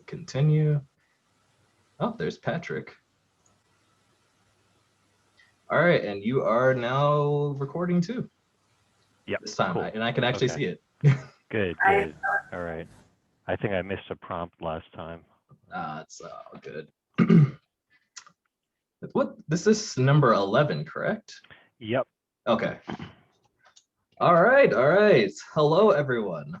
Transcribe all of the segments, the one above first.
continue. Oh, there's Patrick. All right, and you are now recording too. Yep. This time, cool. and I can actually see it. Good, good. All right. I think I missed a prompt last time. It's good. This is number 11, correct? Yep. Okay. All right. Hello, everyone.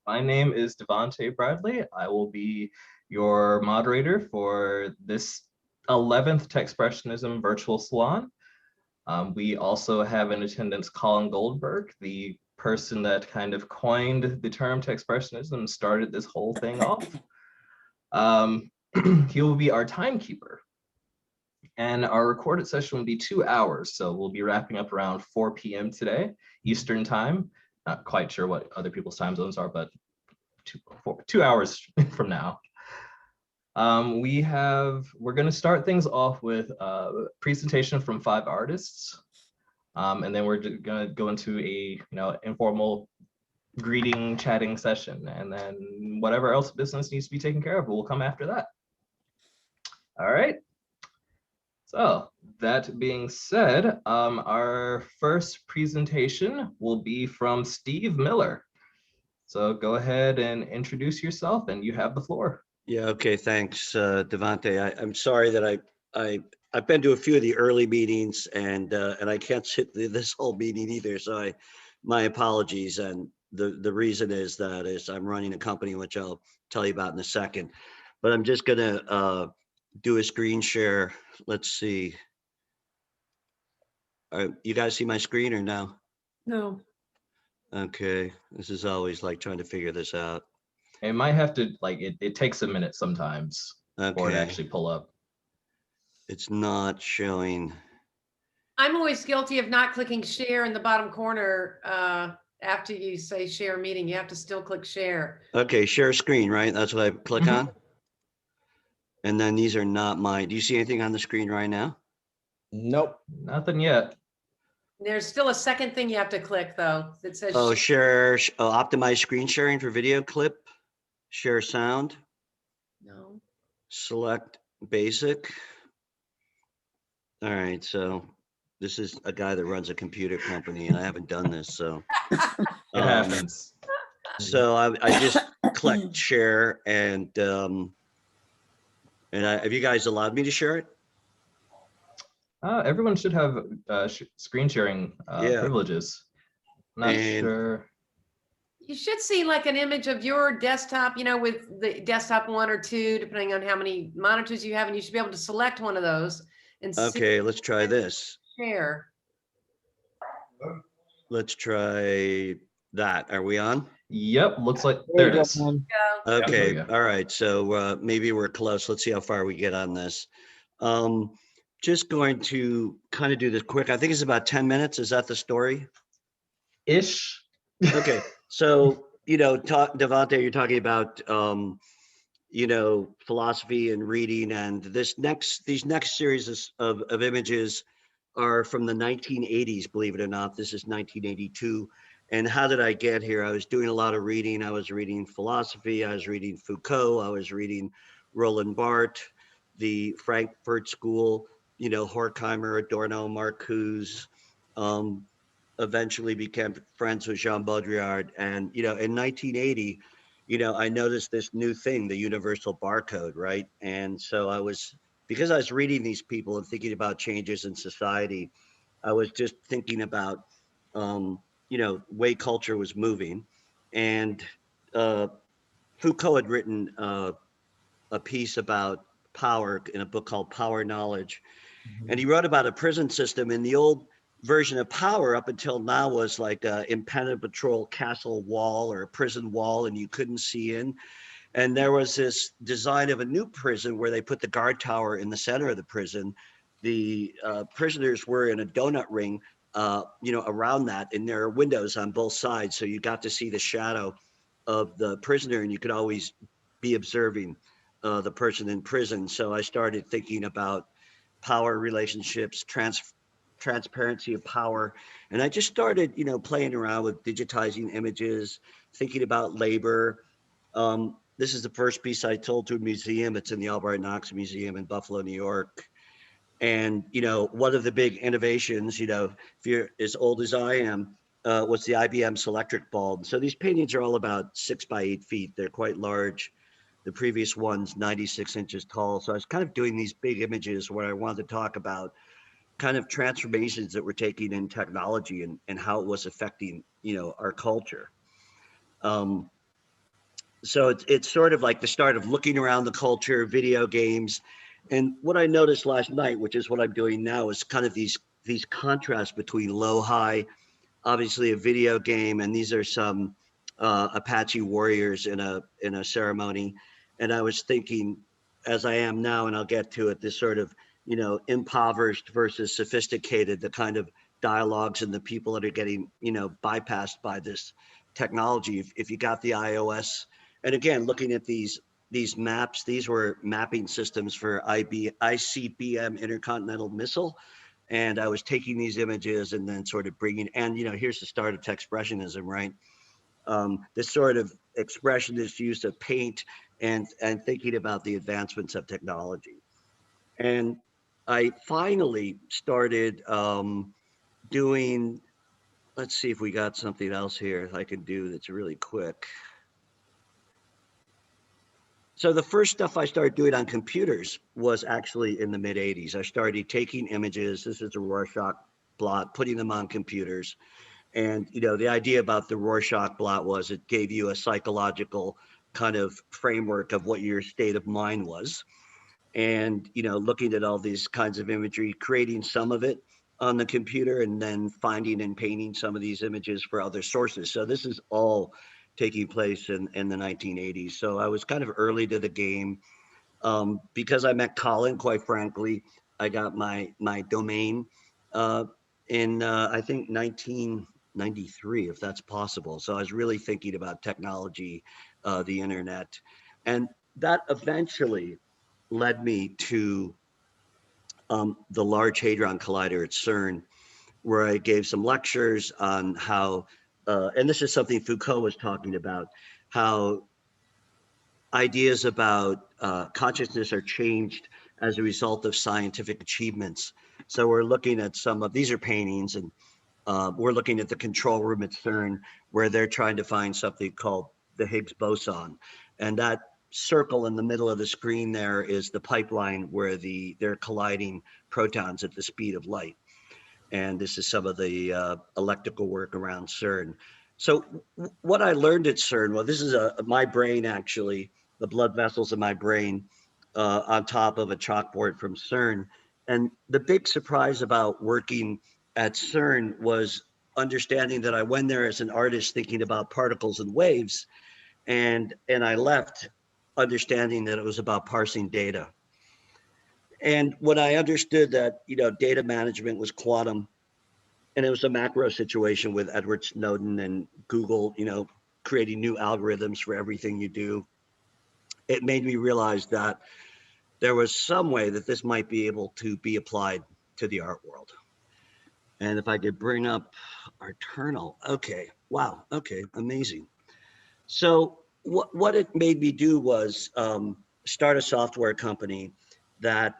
My name is Davonte Bradley. I will be your moderator for this 11th Techspressionism virtual salon. We also have in attendance Colin Goldberg, the person that kind of coined the term Techspressionism and started this whole thing off. He will be our timekeeper. And our recorded session will be 2 hours. So we'll be wrapping up around 4 p.m. today, Eastern time. Not quite sure what other people's time zones are, but 2 hours from now. We're going to start things off with a presentation from 5 artists. And then we're going to go into a informal greeting, chatting session. And then whatever else business needs to be taken care of will come after that. All right. So that being said, our first presentation will be from Steve Miller. So go ahead and introduce yourself, and you have the floor. Yeah, okay, thanks, Davonte. I'm sorry that I've been to a few of the early meetings, and I can't sit this whole meeting either. So my apologies. And the reason is I'm running a company, which I'll tell you about in a second. But I'm just gonna do a screen share. Let's see. You guys see my screen or no? No. Okay, this is always like trying to figure this out. It might have to, like, it takes a minute sometimes for it to actually pull up. It's not showing. I'm always guilty of not clicking share in the bottom corner. After you say share meeting, you have to still click share. Okay, share screen, right? That's what I click on. And then these are not mine. Do you see anything on the screen right now? Nope, nothing yet. There's still a second thing you have to click though that says Optimize screen sharing for video clip, share sound. No. Select basic. All right, so this is a guy that runs a computer company and I haven't done this, so. It happens. So I just clicked share and have you guys allowed me to share it? Everyone should have screen sharing privileges. Not sure. You should see like an image of your desktop, with the desktop 1 or 2, depending on how many monitors you have, and you should be able to select one of those and okay, let's try this. Share. Let's try that. Are we on? Yep, looks like there it is. Okay, Yeah, all right. So maybe we're close. Let's see how far we get on this. Just going to kind of do this quick. I think it's about 10 minutes. Is that the story? Ish. Okay. So, Davonte, you're talking about, philosophy and reading, and these next series of images are from the 1980s, believe it or not. This is 1982. And how did I get here? I was doing a lot of reading. I was reading philosophy. I was reading Foucault. I was reading Roland Barthes, the Frankfurt School, Horkheimer, Adorno, Marcuse, eventually became friends with Jean Baudrillard. And, in 1980, I noticed this new thing, the universal barcode, right? And so because I was reading these people and thinking about changes in society, I was just thinking about, way culture was moving. And Foucault had written a piece about power in a book called Power Knowledge. And he wrote about a prison system, and the old version of power up until now was like an impenetrable castle wall or a prison wall, and you couldn't see in. And there was this design of a new prison where they put the guard tower in the center of the prison. The prisoners were in a donut ring, around that, and there are windows on both sides. So you got to see the shadow of the prisoner, and you could always be observing the person in prison. So I started thinking about power relationships, transparency of power. And I just started, playing around with digitizing images, thinking about labor. this is the first piece I told to a museum. It's in the Albright Knox Museum in Buffalo, New York. And, you know, one of the big innovations, you know, if you're as old as I am, was the IBM Selectric bulb. So these paintings are all about 6 by 8 feet. They're quite large. The previous one's 96 inches tall. So I was kind of doing these big images where I wanted to talk about kind of transformations that we're taking in technology and how it was affecting, you know, our culture. So it's sort of like the start of looking around the culture, video games. And what I noticed last night, which is what I'm doing now, is kind of these contrasts between low, high, obviously a video game, and these are some Apache warriors in a ceremony. And I was thinking, as I am now, and I'll get to it, this sort of, you know, impoverished versus sophisticated, the kind of dialogues and the people that are getting, you know, bypassed by this technology. If you got the iOS, and again, looking at these maps, these were mapping systems for ICBM intercontinental missile. And I was taking these images and then sort of bringing, and, you know, here's the start of Techspressionism, right? This sort of expressionist use of paint and thinking about the advancements of technology. And I finally started doing, let's see if we got something else here I can do that's really quick. So the first stuff I started doing on computers was actually in the mid 80s. I started taking images. This is a Rorschach blot, putting them on computers. And, you know, the idea about the Rorschach blot was it gave you a psychological kind of framework of what your state of mind was. And, you know, looking at all these kinds of imagery, creating some of it on the computer, and then finding and painting some of these images for other sources. So this is all taking place in the 1980s. So I was kind of early to the game. Because I met Colin, quite frankly, I got my domain in I think 1993, if that's possible. So I was really thinking about technology, the internet, and that eventually led me to the Large Hadron Collider at CERN, where I gave some lectures on how, and this is something Foucault was talking about, how ideas about consciousness are changed as a result of scientific achievements. So we're looking at some of, these are paintings, and we're looking at the control room at CERN, where they're trying to find something called the Higgs boson. And that circle in the middle of the screen there is the pipeline where they're colliding protons at the speed of light. And this is some of the electrical work around CERN. So what I learned at CERN, well, this is my brain actually, the blood vessels in my brain on top of a chalkboard from CERN. And the big surprise about working at CERN was understanding that I went there as an artist thinking about particles and waves, and I left understanding that it was about parsing data. And when I understood that, you know, data management was quantum, and it was a macro situation with Edward Snowden and Google, you know, creating new algorithms for everything you do, it made me realize that there was some way that this might be able to be applied to the art world. And if I could bring up Arternal, okay, wow, okay, amazing. So what it made me do was start a software company that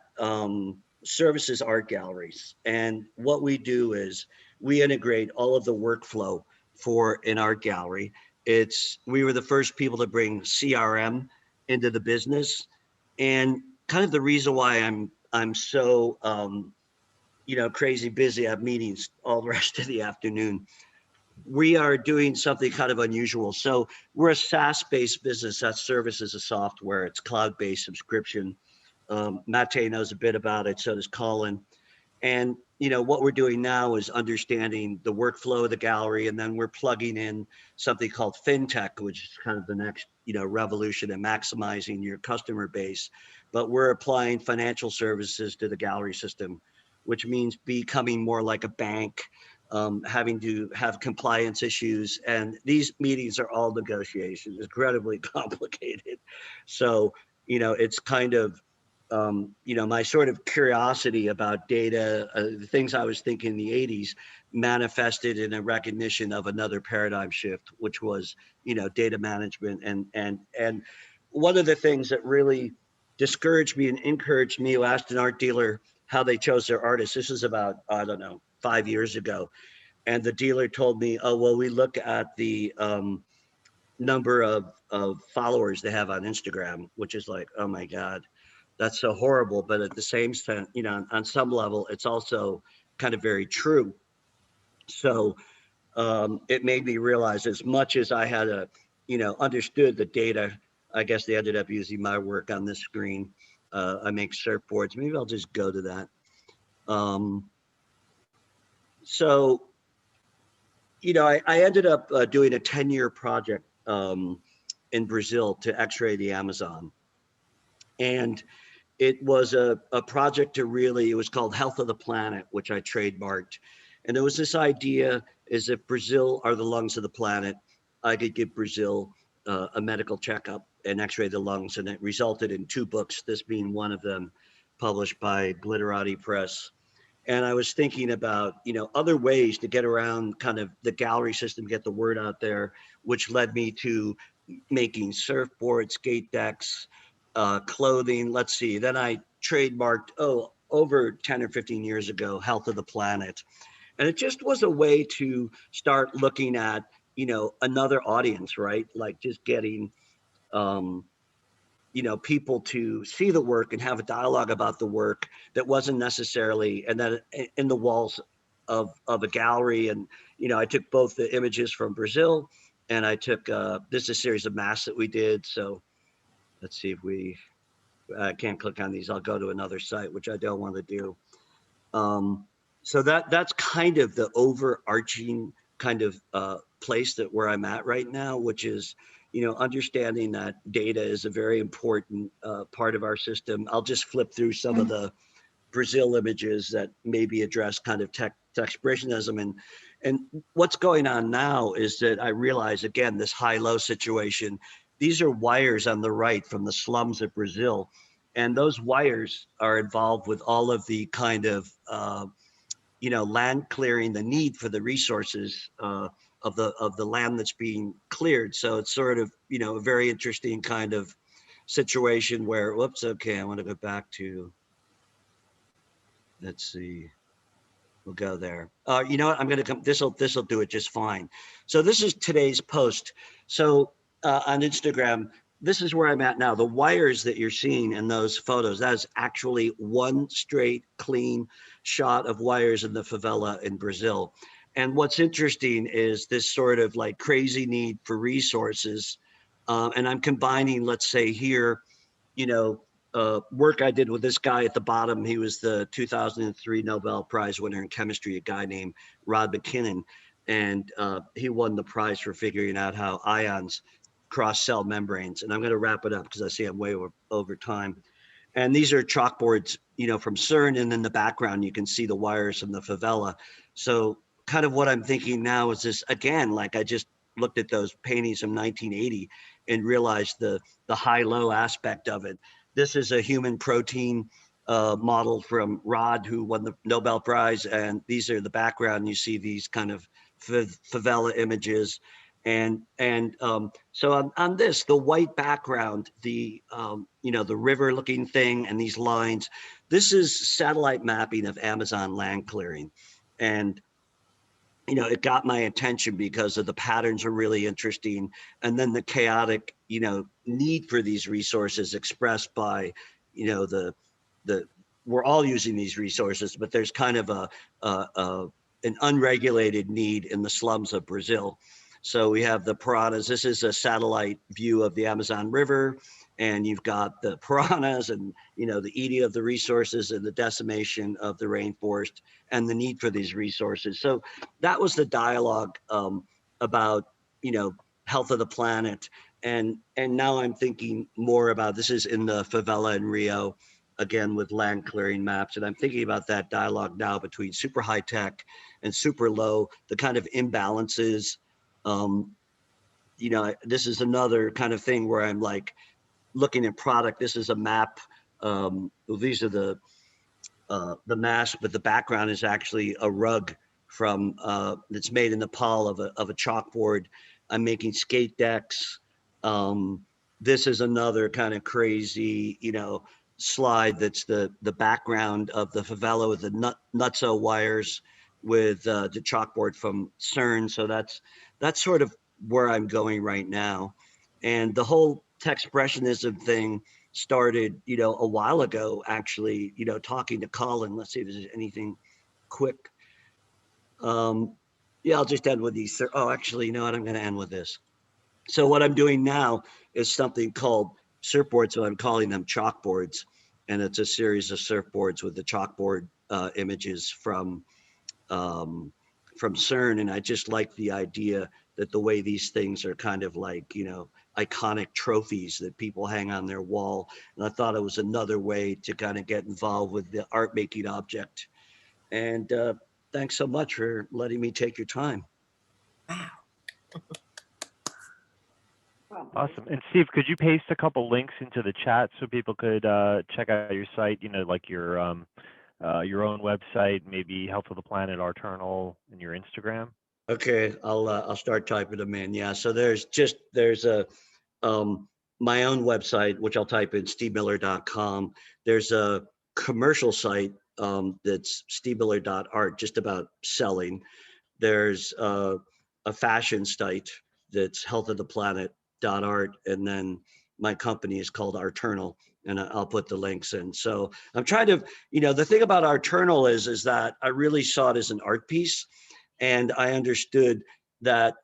services art galleries. And what we do is we integrate all of the workflow for an art gallery. We were the first people to bring CRM into the business. And kind of the reason why I'm so you know, crazy busy, I have meetings all the rest of the afternoon. We are doing something kind of unusual. So we're a SaaS-based business that services a software. It's cloud-based subscription. Mate knows a bit about it, so does Colin. And, you know, what we're doing now is understanding the workflow of the gallery, and then we're plugging in something called FinTech, which is kind of the next, you know, revolution in maximizing your customer base. But we're applying financial services to the gallery system, which means becoming more like a bank, having to have compliance issues. And these meetings are all negotiations, incredibly complicated. So, you know, it's kind of, you know, my sort of curiosity about data, the things I was thinking in the 80s manifested in a recognition of another paradigm shift, which was, you know, data management. And one of the things that really discouraged me and encouraged me, who asked an art dealer how they chose their artists. This is about, I don't know, 5 years ago. And the dealer told me, oh, well, we look at the number of followers they have on Instagram, which is like, oh my God, that's so horrible. But at the same time, you know, on some level, it's also kind of very true. So it made me realize, as much as I had understood the data, I guess they ended up using my work on this screen. I make surfboards. Maybe I'll just go to that. So, you know, I ended up doing a 10-year project in Brazil to x-ray the Amazon. And it was a project to really, it was called Health of the Planet, which I trademarked. And there was this idea is if Brazil are the lungs of the planet, I could give Brazil a medical checkup and x-ray the lungs. And it resulted in 2 books, this being one of them, published by Glitterati Press. And I was thinking about, you know, other ways to get around kind of the gallery system, get the word out there, which led me to making surfboards, skate decks, clothing. Let's see, then I trademarked, over 10 or 15 years ago, Health of the Planet. And it just was a way to start looking at, you know, another audience, right? Like just getting, you know, people to see the work and have a dialogue about the work that wasn't necessarily, and then in the walls of a gallery. And, you know, I took both the images from Brazil and I took, this is a series of masks that we did. So let's see if I can't click on these. I'll go to another site, which I don't want to do. So that's kind of the overarching kind of place that where I'm at right now, which is, you know, understanding that data is a very important part of our system. I'll just flip through some of the Brazil images that maybe address kind of Techspressionism. And what's going on now is that I realize, again, this high-low situation, these are wires on the right from the slums of Brazil. And those wires are involved with all of the kind of, you know, land clearing, the need for the resources of the land that's being cleared. So it's sort of, you know, a very interesting kind of situation where, whoops, okay, I want to go back to, let's see, we'll go there. You know what, I'm going to come, this'll do it just fine. So this is today's post. So on Instagram, this is where I'm at now. The wires that you're seeing in those photos, that is actually one straight, clean shot of wires in the favela in Brazil. And what's interesting is this sort of like crazy need for resources. And I'm combining, let's say here, you know, work I did with this guy at the bottom. He was the 2003 Nobel Prize winner in chemistry, a guy named Rod McKinnon. And he won the prize for figuring out how ions cross cell membranes. And I'm going to wrap it up because I see I'm way over time. And these are chalkboards, you know, from CERN, and in the background, you can see the wires from the favela. So kind of what I'm thinking now is this, again, like I just looked at those paintings from 1980 and realized the high-low aspect of it. This is a human protein model from Rod, who won the Nobel Prize. And these are the background. You see these kind of favela images. And so on this, the white background, the, you know, the river looking thing and these lines, this is satellite mapping of Amazon land clearing. And, you know, it got my attention because of the patterns are really interesting. And then the chaotic, you know, need for these resources expressed by, you know, we're all using these resources, but there's kind of an unregulated need in the slums of Brazil. So we have the piranhas. This is a satellite view of the Amazon River, and you've got the piranhas and, you know, the eating of the resources and the decimation of the rainforest and the need for these resources. So that was the dialogue about, you know, health of the planet. And now I'm thinking more about, this is in the favela in Rio, again, with land clearing maps. And I'm thinking about that dialogue now between super high tech and super low, the kind of imbalances. You know, this is another kind of thing where I'm like looking at product. This is a map. These are the mask, but the background is actually a rug from that's made in Nepal of a chalkboard. I'm making skate decks. this is another kind of crazy, slide that's the background of the favela with the nutso wires with the chalkboard from CERN. So that's sort of where I'm going right now. And the whole Techspressionism thing started, a while ago, actually, talking to Colin. Let's see if there's anything quick. Yeah, I'll just end with these. Oh, actually, you know what? I'm going to end with this. So what I'm doing now is something called surfboards. So I'm calling them chalkboards. And it's a series of surfboards with the chalkboard images from CERN. And I just like the idea that the way these things are kind of like, iconic trophies that people hang on their wall. And I thought it was another way to kind of get involved with the art making object. And thanks so much for letting me take your time. Wow. Awesome. And Steve, could you paste a couple links into the chat so people could check out your site, like your own website, maybe Health of the Planet, Arternal, and your Instagram? Okay, I'll start typing them in. Yeah, so there's a my own website, which I'll type in stevemiller.com. There's a commercial site that's stevemiller.art, just about selling. There's a fashion site that's healthoftheplanet.art, and then my company is called Arternal, and I'll put the links in. So I'm trying to, the thing about Arternal is that I really saw it as an art piece, and I understood that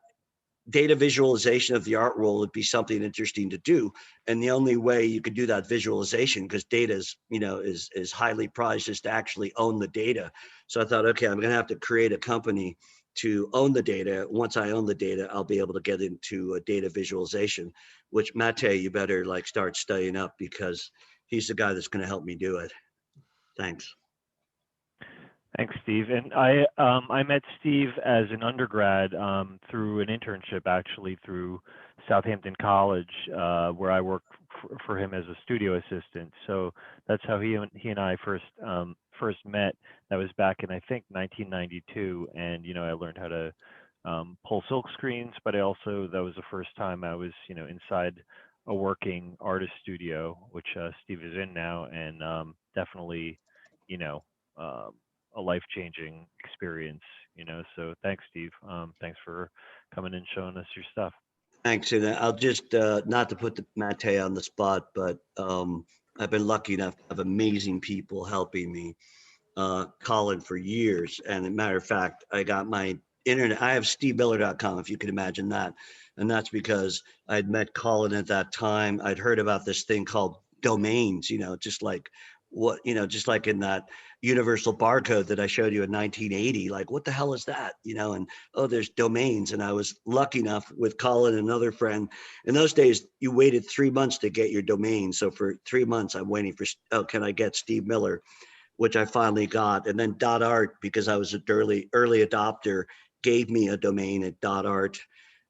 data visualization of the art world would be something interesting to do. And the only way you could do that visualization, because data is, is highly prized, is to actually own the data. So I thought, okay, I'm going to have to create a company to own the data. Once I own the data, I'll be able to get into a data visualization, which Mate, you better start studying up, because he's the guy that's going to help me do it. Thanks. Thanks, Steve. And I met Steve as an undergrad through an internship, actually through Southampton College, where I worked for him as a studio assistant. So that's how he and I first met. That was back in, I think, 1992. And I learned how to pull silk screens, but that was the first time I was inside a working artist studio, which Steve is in now, and definitely a life-changing experience, so thanks, Steve. Thanks for coming and showing us your stuff. Thanks. And I'll just, not to put Mate on the spot, but I've been lucky enough to have amazing people helping me, Colin, for years. And as a matter of fact, I got my internet, I have stevemiller.com, if you can imagine that. And that's because I'd met Colin at that time. I'd heard about this thing called domains, just like in that universal barcode that I showed you in 1980, like, what the hell is that? And oh, there's domains. And I was lucky enough with Colin and another friend. In those days, you waited 3 months to get your domain. So for 3 months, I'm waiting for, can I get Steve Miller, which I finally got. And then .art, because I was an early adopter, gave me a domain at .art.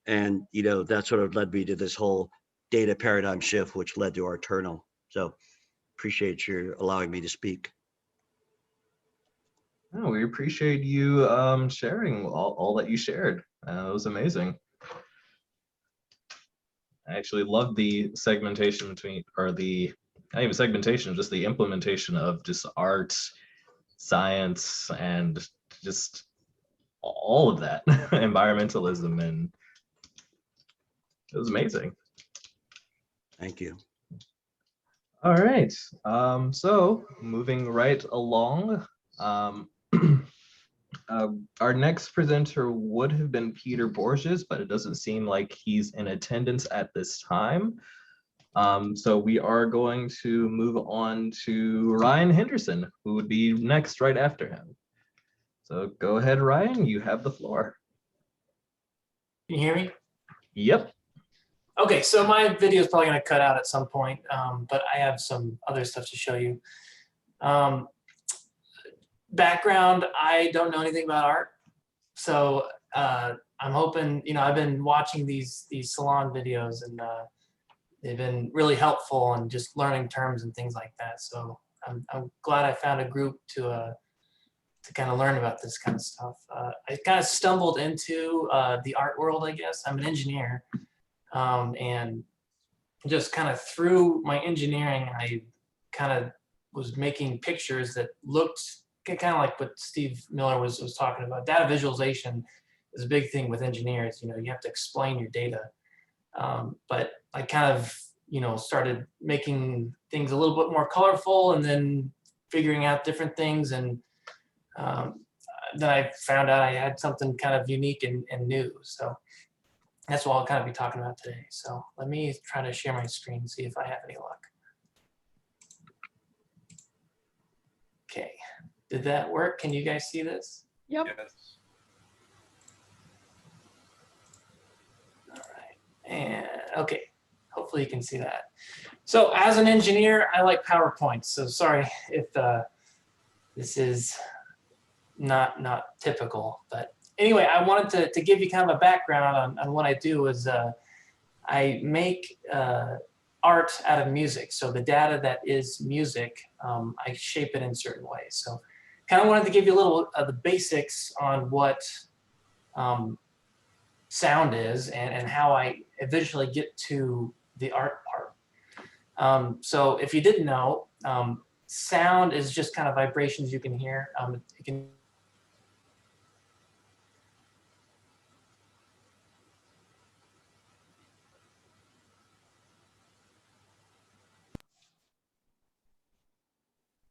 And, that's what led me to this whole data paradigm shift, which led to Arternal. So appreciate your allowing me to speak. Oh, we appreciate you sharing all that you shared. It was amazing. I actually love the segmentation between, or the, not even segmentation, just the implementation of just art, science, and just all of that, environmentalism, and it was amazing. Thank you. All right, so moving right along, our next presenter would have been Peter Borges, but it doesn't seem like he's in attendance at this time. So we are going to move on to Ryan Henderson, who would be next right after him. So go ahead, Ryan, you have the floor. Can you hear me? Yep. Okay, so my video is probably going to cut out at some point, but I have some other stuff to show you. Background, I don't know anything about art. So I'm hoping, I've been watching these Salon videos, and they've been really helpful in just learning terms and things like that. So I'm glad I found a group to kind of learn about this kind of stuff. I kind of stumbled into the art world, I guess. I'm an engineer. And just kind of through my engineering, I kind of was making pictures that looked kind of like what Steve Miller was talking about. Data visualization is a big thing with engineers. You know, you have to explain your data. But I kind of, you know, started making things a little bit more colorful and then figuring out different things. And then I found out I had something kind of unique and new. So that's what I'll kind of be talking about today. So let me try to share my screen and see if I have any luck. Okay, did that work? Can you guys see this? Yep. Yes. All right, and okay, hopefully you can see that. So as an engineer, I like PowerPoint. So sorry if this is not typical, but anyway, I wanted to give you kind of a background on what I do. Is I make art out of music. So the data that is music, I shape it in certain ways. So kind of wanted to give you a little of the basics on what sound is and how I eventually get to the art part. So if you didn't know, sound is just kind of vibrations you can hear. It can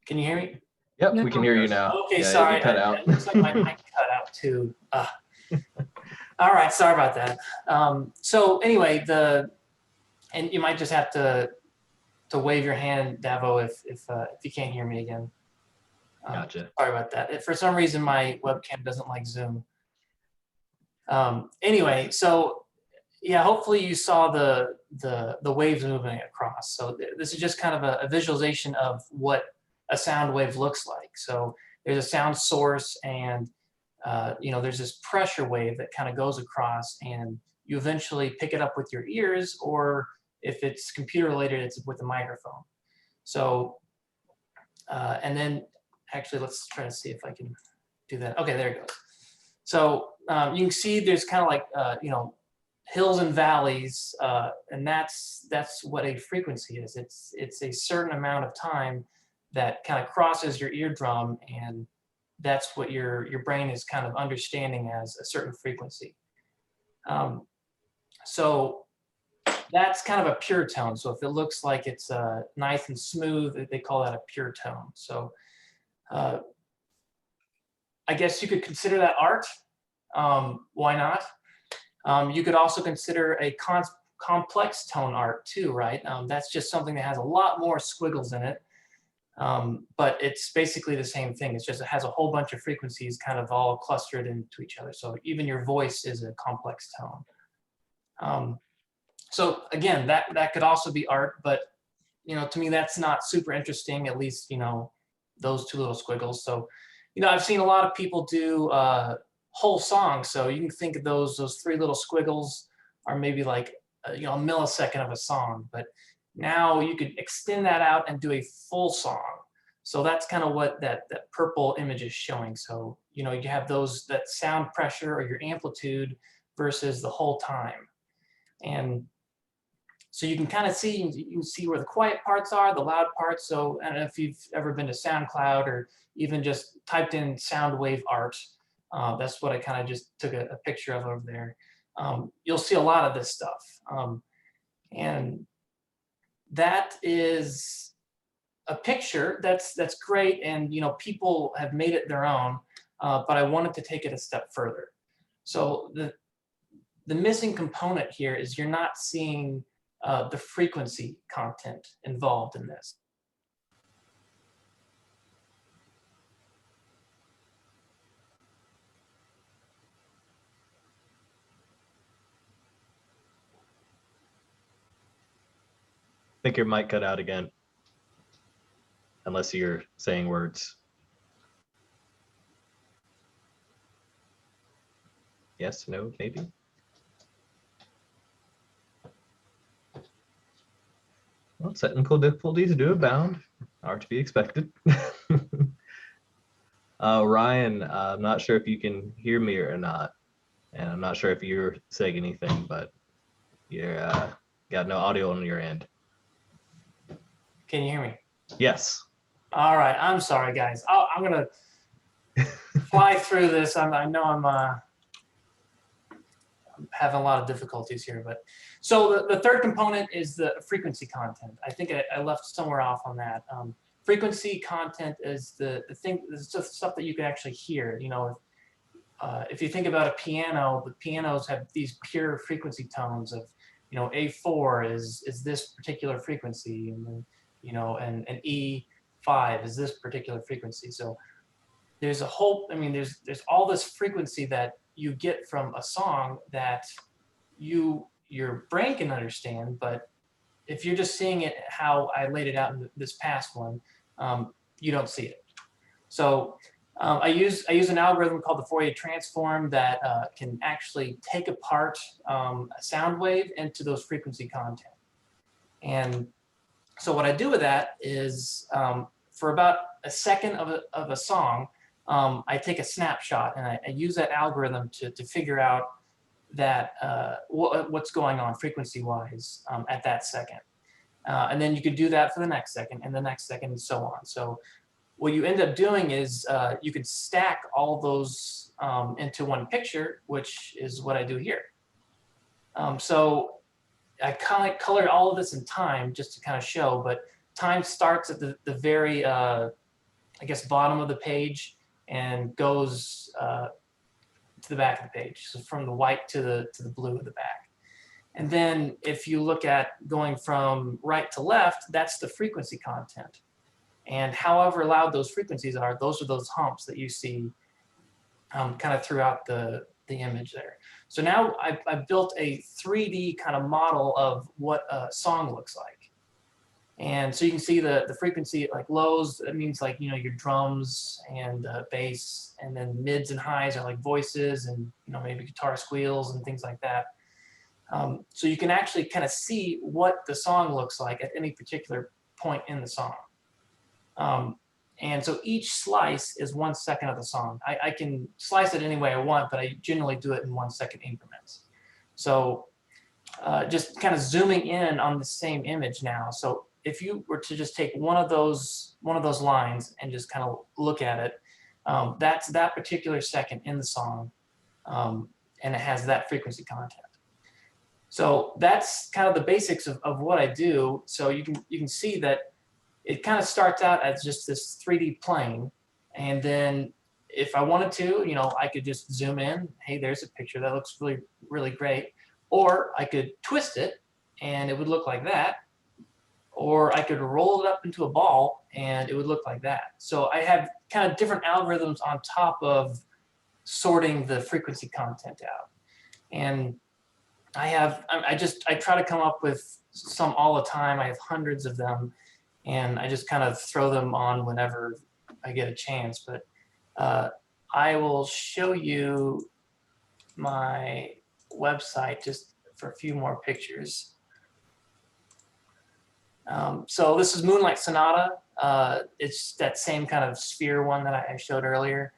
Can you hear me? Yep, we can hear you now. Okay, Yeah, sorry. you cut out. It looks like my mic cut out too. All right, sorry about that. So anyway, and you might just have to wave your hand, Davo, if you can't hear me again. Gotcha. Sorry about that. For some reason, my webcam doesn't like Zoom. Anyway, so yeah, hopefully you saw the waves moving across. So this is just kind of a visualization of what a sound wave looks like. So there's a sound source, and you know, there's this pressure wave that kind of goes across, and you eventually pick it up with your ears, or if it's computer related, it's with a microphone. So and then actually, let's try to see if I can do that. Okay, there it goes. So you can see there's kind of like you know, hills and valleys, and that's what a frequency is. It's a certain amount of time that kind of crosses your eardrum, and that's what your brain is kind of understanding as a certain frequency. So that's kind of a pure tone. So if it looks like it's nice and smooth, they call that a pure tone. So I guess you could consider that art. Why not? You could also consider a complex tone art too, right? That's just something that has a lot more squiggles in it. But it's basically the same thing. It's just, it has a whole bunch of frequencies kind of all clustered into each other. So even your voice is a complex tone. So again, that could also be art, but you know, to me, that's not super interesting, at least, you know, those two little squiggles. So, you know, I've seen a lot of people do whole songs. So you can think of those three little squiggles are maybe like, you know, a millisecond of a song, but now you could extend that out and do a full song. So that's kind of what that purple image is showing. So, you know, you have that sound pressure or your amplitude versus the whole time. And so you can kind of see, you can see where the quiet parts are, the loud parts. So I don't know if you've ever been to SoundCloud or even just typed in sound wave art. That's what I kind of just took a picture of over there. You'll see a lot of this stuff. And that is a picture that's great, and you know, people have made it their own, but I wanted to take it a step further. So the missing component here is you're not seeing the frequency content involved in this. I think your mic cut out again, unless you're saying words. Yes, no, maybe. Well, technical difficulties do abound, are to be expected. Ryan, I'm not sure if you can hear me or not, and I'm not sure if you're saying anything, but you're got no audio on your end. Can you hear me? Yes. All right. I'm sorry, guys. I'm gonna fly through this. I know I'm having a lot of difficulties here, but so the third component is the frequency content. I think I left somewhere off on that. Frequency content is the thing, it's just stuff that you can actually hear. You know, if you think about a piano, the pianos have these pure frequency tones of, you know, A4 is this particular frequency, and then, you know, and E5 is this particular frequency. So there's a whole, I mean, there's all this frequency that you get from a song that your brain can understand, but if you're just seeing it how I laid it out in this past one, you don't see it. So I use an algorithm called the Fourier transform that can actually take apart a sound wave into those frequency content. And so what I do with that is for about a second of a song, I take a snapshot and I use that algorithm to figure out that what's going on frequency-wise at that second. And then you could do that for the next second and the next second and so on. So what you end up doing is you could stack all those into one picture, which is what I do here. So I kind of colored all of this in time just to kind of show, but time starts at the very, I guess, bottom of the page and goes to the back of the page. So from the white to the blue of the back. And then if you look at going from right to left, that's the frequency content. And however loud those frequencies are those humps that you see kind of throughout the image there. So now I've built a 3D kind of model of what a song looks like. And so you can see the frequency, like lows, that means like, you know, your drums and bass, and then mids and highs are like voices and, you know, maybe guitar squeals and things like that. So you can actually kind of see what the song looks like at any particular point in the song. And so each slice is 1 second of the song. I can slice it any way I want, but I generally do it in 1 second increments. So just kind of zooming in on the same image now. So if you were to just take one of those lines and just kind of look at it, that's that particular second in the song, and it has that frequency content. So that's kind of the basics of what I do. So you can see that it kind of starts out as just this 3D plane, and then if I wanted to, you know, I could just zoom in. Hey, there's a picture that looks really, really great. Or I could twist it, and it would look like that. Or I could roll it up into a ball, and it would look like that. So I have kind of different algorithms on top of sorting the frequency content out. And I try to come up with some all the time. I have hundreds of them, and I just kind of throw them on whenever I get a chance. But I will show you my website just for a few more pictures. So this is Moonlight Sonata. It's that same kind of sphere one that I showed earlier.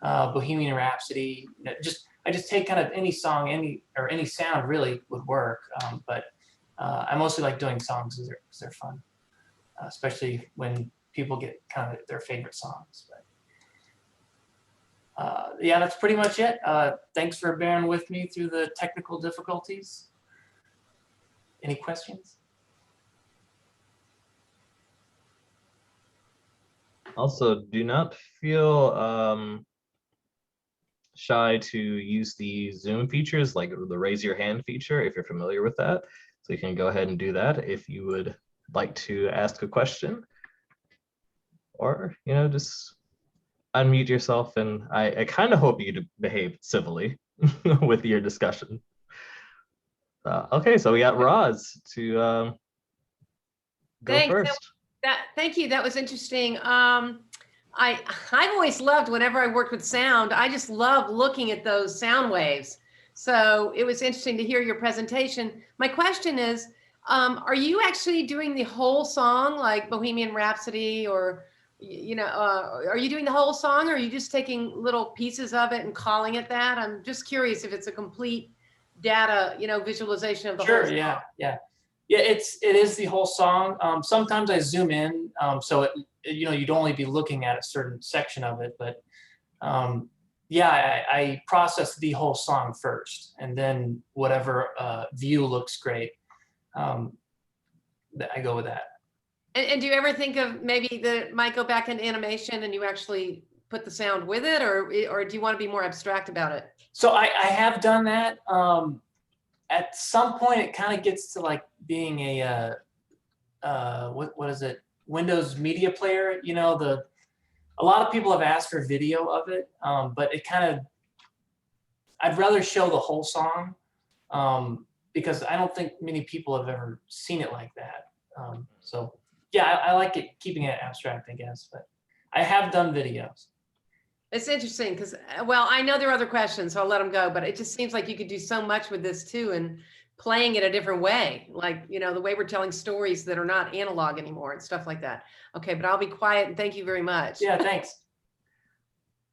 Bohemian Rhapsody. I just take kind of any song, any sound really would work. But I mostly like doing songs because they're fun, especially when people get kind of their favorite songs. But yeah, that's pretty much it. Thanks for bearing with me through the technical difficulties. Any questions? Also, do not feel shy to use the Zoom features, like the raise your hand feature, if you're familiar with that. So you can go ahead and do that if you would like to ask a question, or, you know, just unmute yourself. And I kind of hope you behave civilly with your discussion. Okay, so we got Roz to go Thanks. first. Thank you. That was interesting. I've always loved, whenever I worked with sound, I just love looking at those sound waves. So it was interesting to hear your presentation. My question is, are you actually doing the whole song, like Bohemian Rhapsody, or, you know, are you doing the whole song, or are you just taking little pieces of it and calling it that? I'm just curious if it's a complete data, you know, visualization of the whole song. Sure, yeah. Yeah, it is the whole song. Sometimes I zoom in, so you'd only be looking at a certain section of it. But yeah, I process the whole song first, and then whatever view looks great, I go with that. And do you ever think of maybe that might go back into animation and you actually put the sound with it, or do you want to be more abstract about it? So I have done that. At some point, it kind of gets to like being a what is it? Windows Media Player. A lot of people have asked for video of it, but it kind of, I'd rather show the whole song, because I don't think many people have ever seen it like that. So yeah, I like it, keeping it abstract, I guess, but I have done videos. It's interesting because, well, I know there are other questions, so I'll let them go, but it just seems like you could do so much with this too, and playing it a different way, like, the way we're telling stories that are not analog anymore and stuff like that. Okay, but I'll be quiet and thank you very much. Yeah, thanks.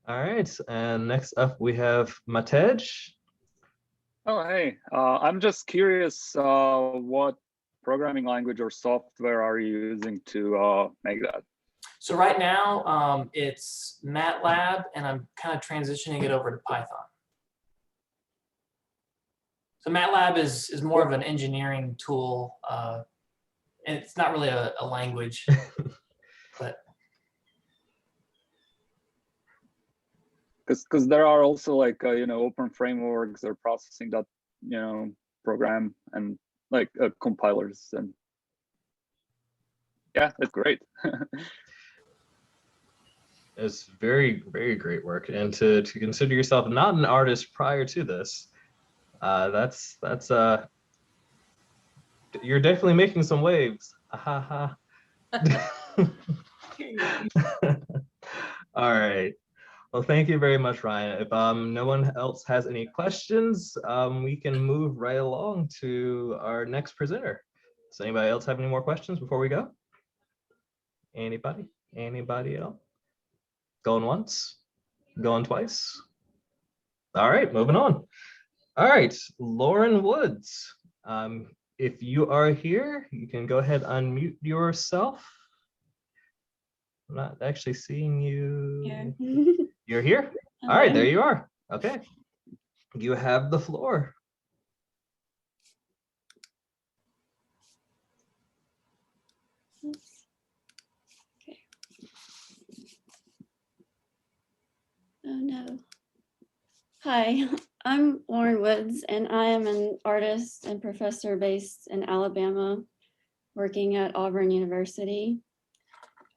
All right, and next up we have Matej. Oh, hey, I'm just curious, what programming language or software are you using to make that? So right now, it's MATLAB, and I'm kind of transitioning it over to Python. So MATLAB is more of an engineering tool, and it's not really a language, but. Because there are also like open frameworks or processing that program and like compilers, and yeah, it's great. It's very, very great work, and to consider yourself not an artist prior to this, that's you're definitely making some waves. Ha ha. All right. Well, thank you very much, Ryan. If no one else has any questions, we can move right along to our next presenter. Does anybody else have any more questions before we go? Anybody? Anybody else? Going once? Going twice? All right, moving on. All right, Lauren Woods. If you are here, you can go ahead and unmute yourself. I'm not actually seeing you. Yeah. You're here? All right, there you are. Okay. You have the floor. Oops. Okay. Oh no. Hi, I'm Lauren Woods, and I am an artist and professor based in Alabama, working at Auburn University.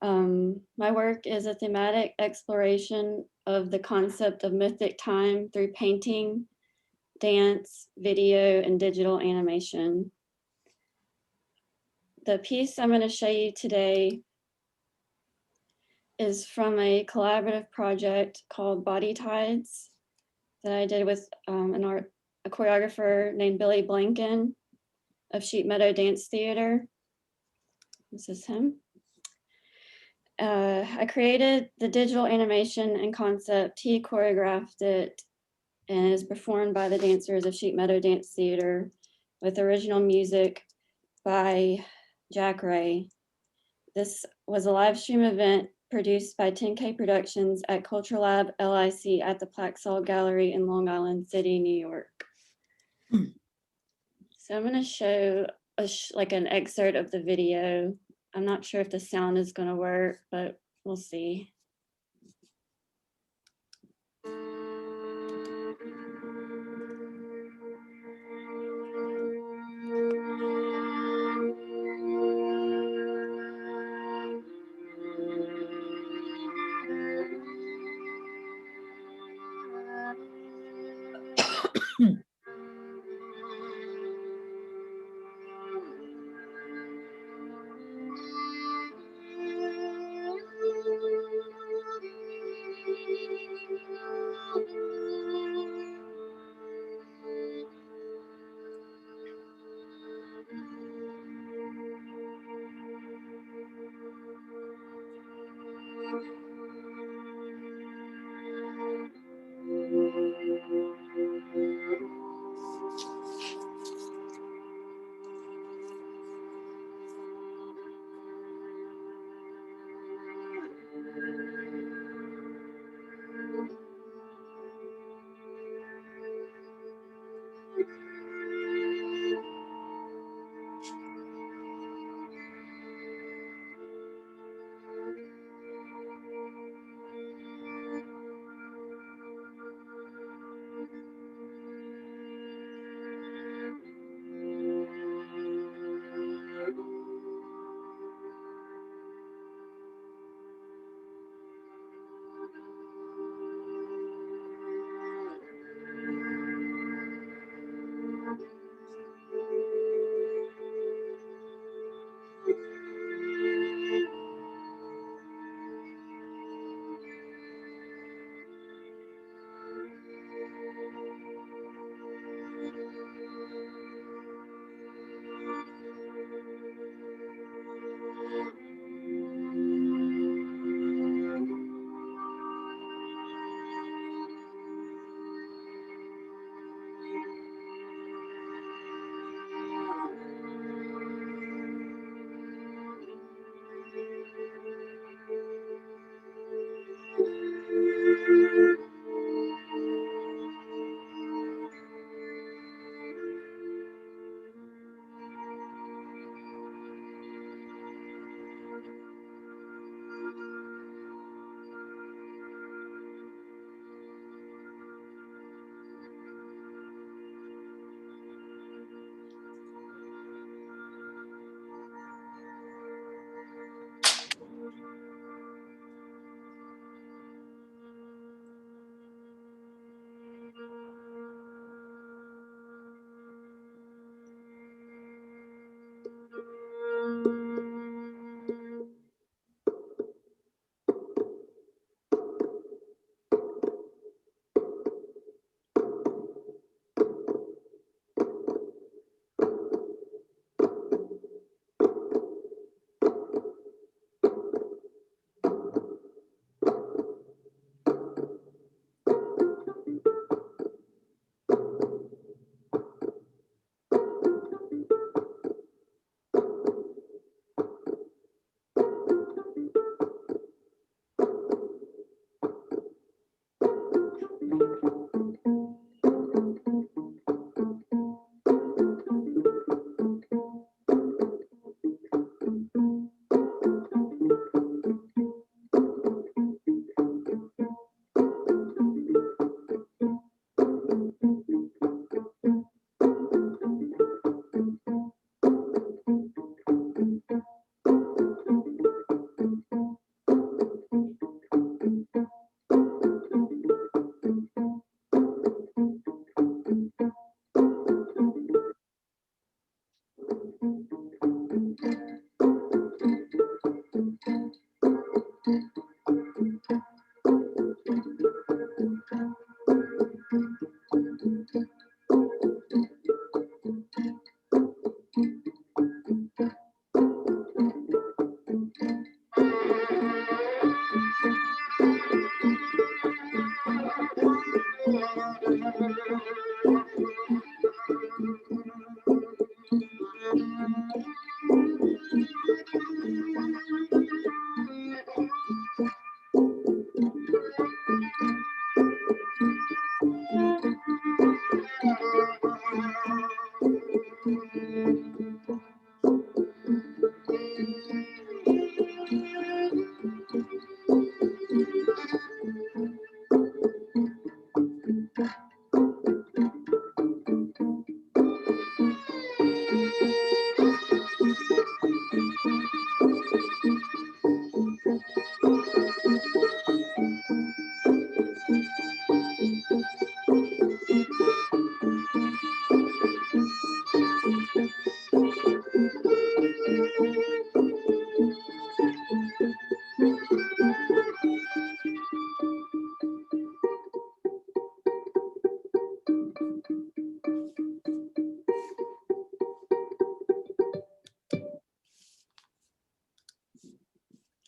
My work is a thematic exploration of the concept of mythic time through painting, dance, video, and digital animation. The piece I'm going to show you today is from a collaborative project called Body Tides that I did with a choreographer named Billy Blanken of Sheep Meadow Dance Theater. This is him. I created the digital animation and concept. He choreographed it and is performed by the dancers of Sheep Meadow Dance Theater with original music by Jack Ray. This was a live stream event produced by 10K Productions at Culture Lab LIC at the Plaxall Gallery in Long Island City, New York. So I'm going to show like an excerpt of the video. I'm not sure if the sound is going to work, but we'll see.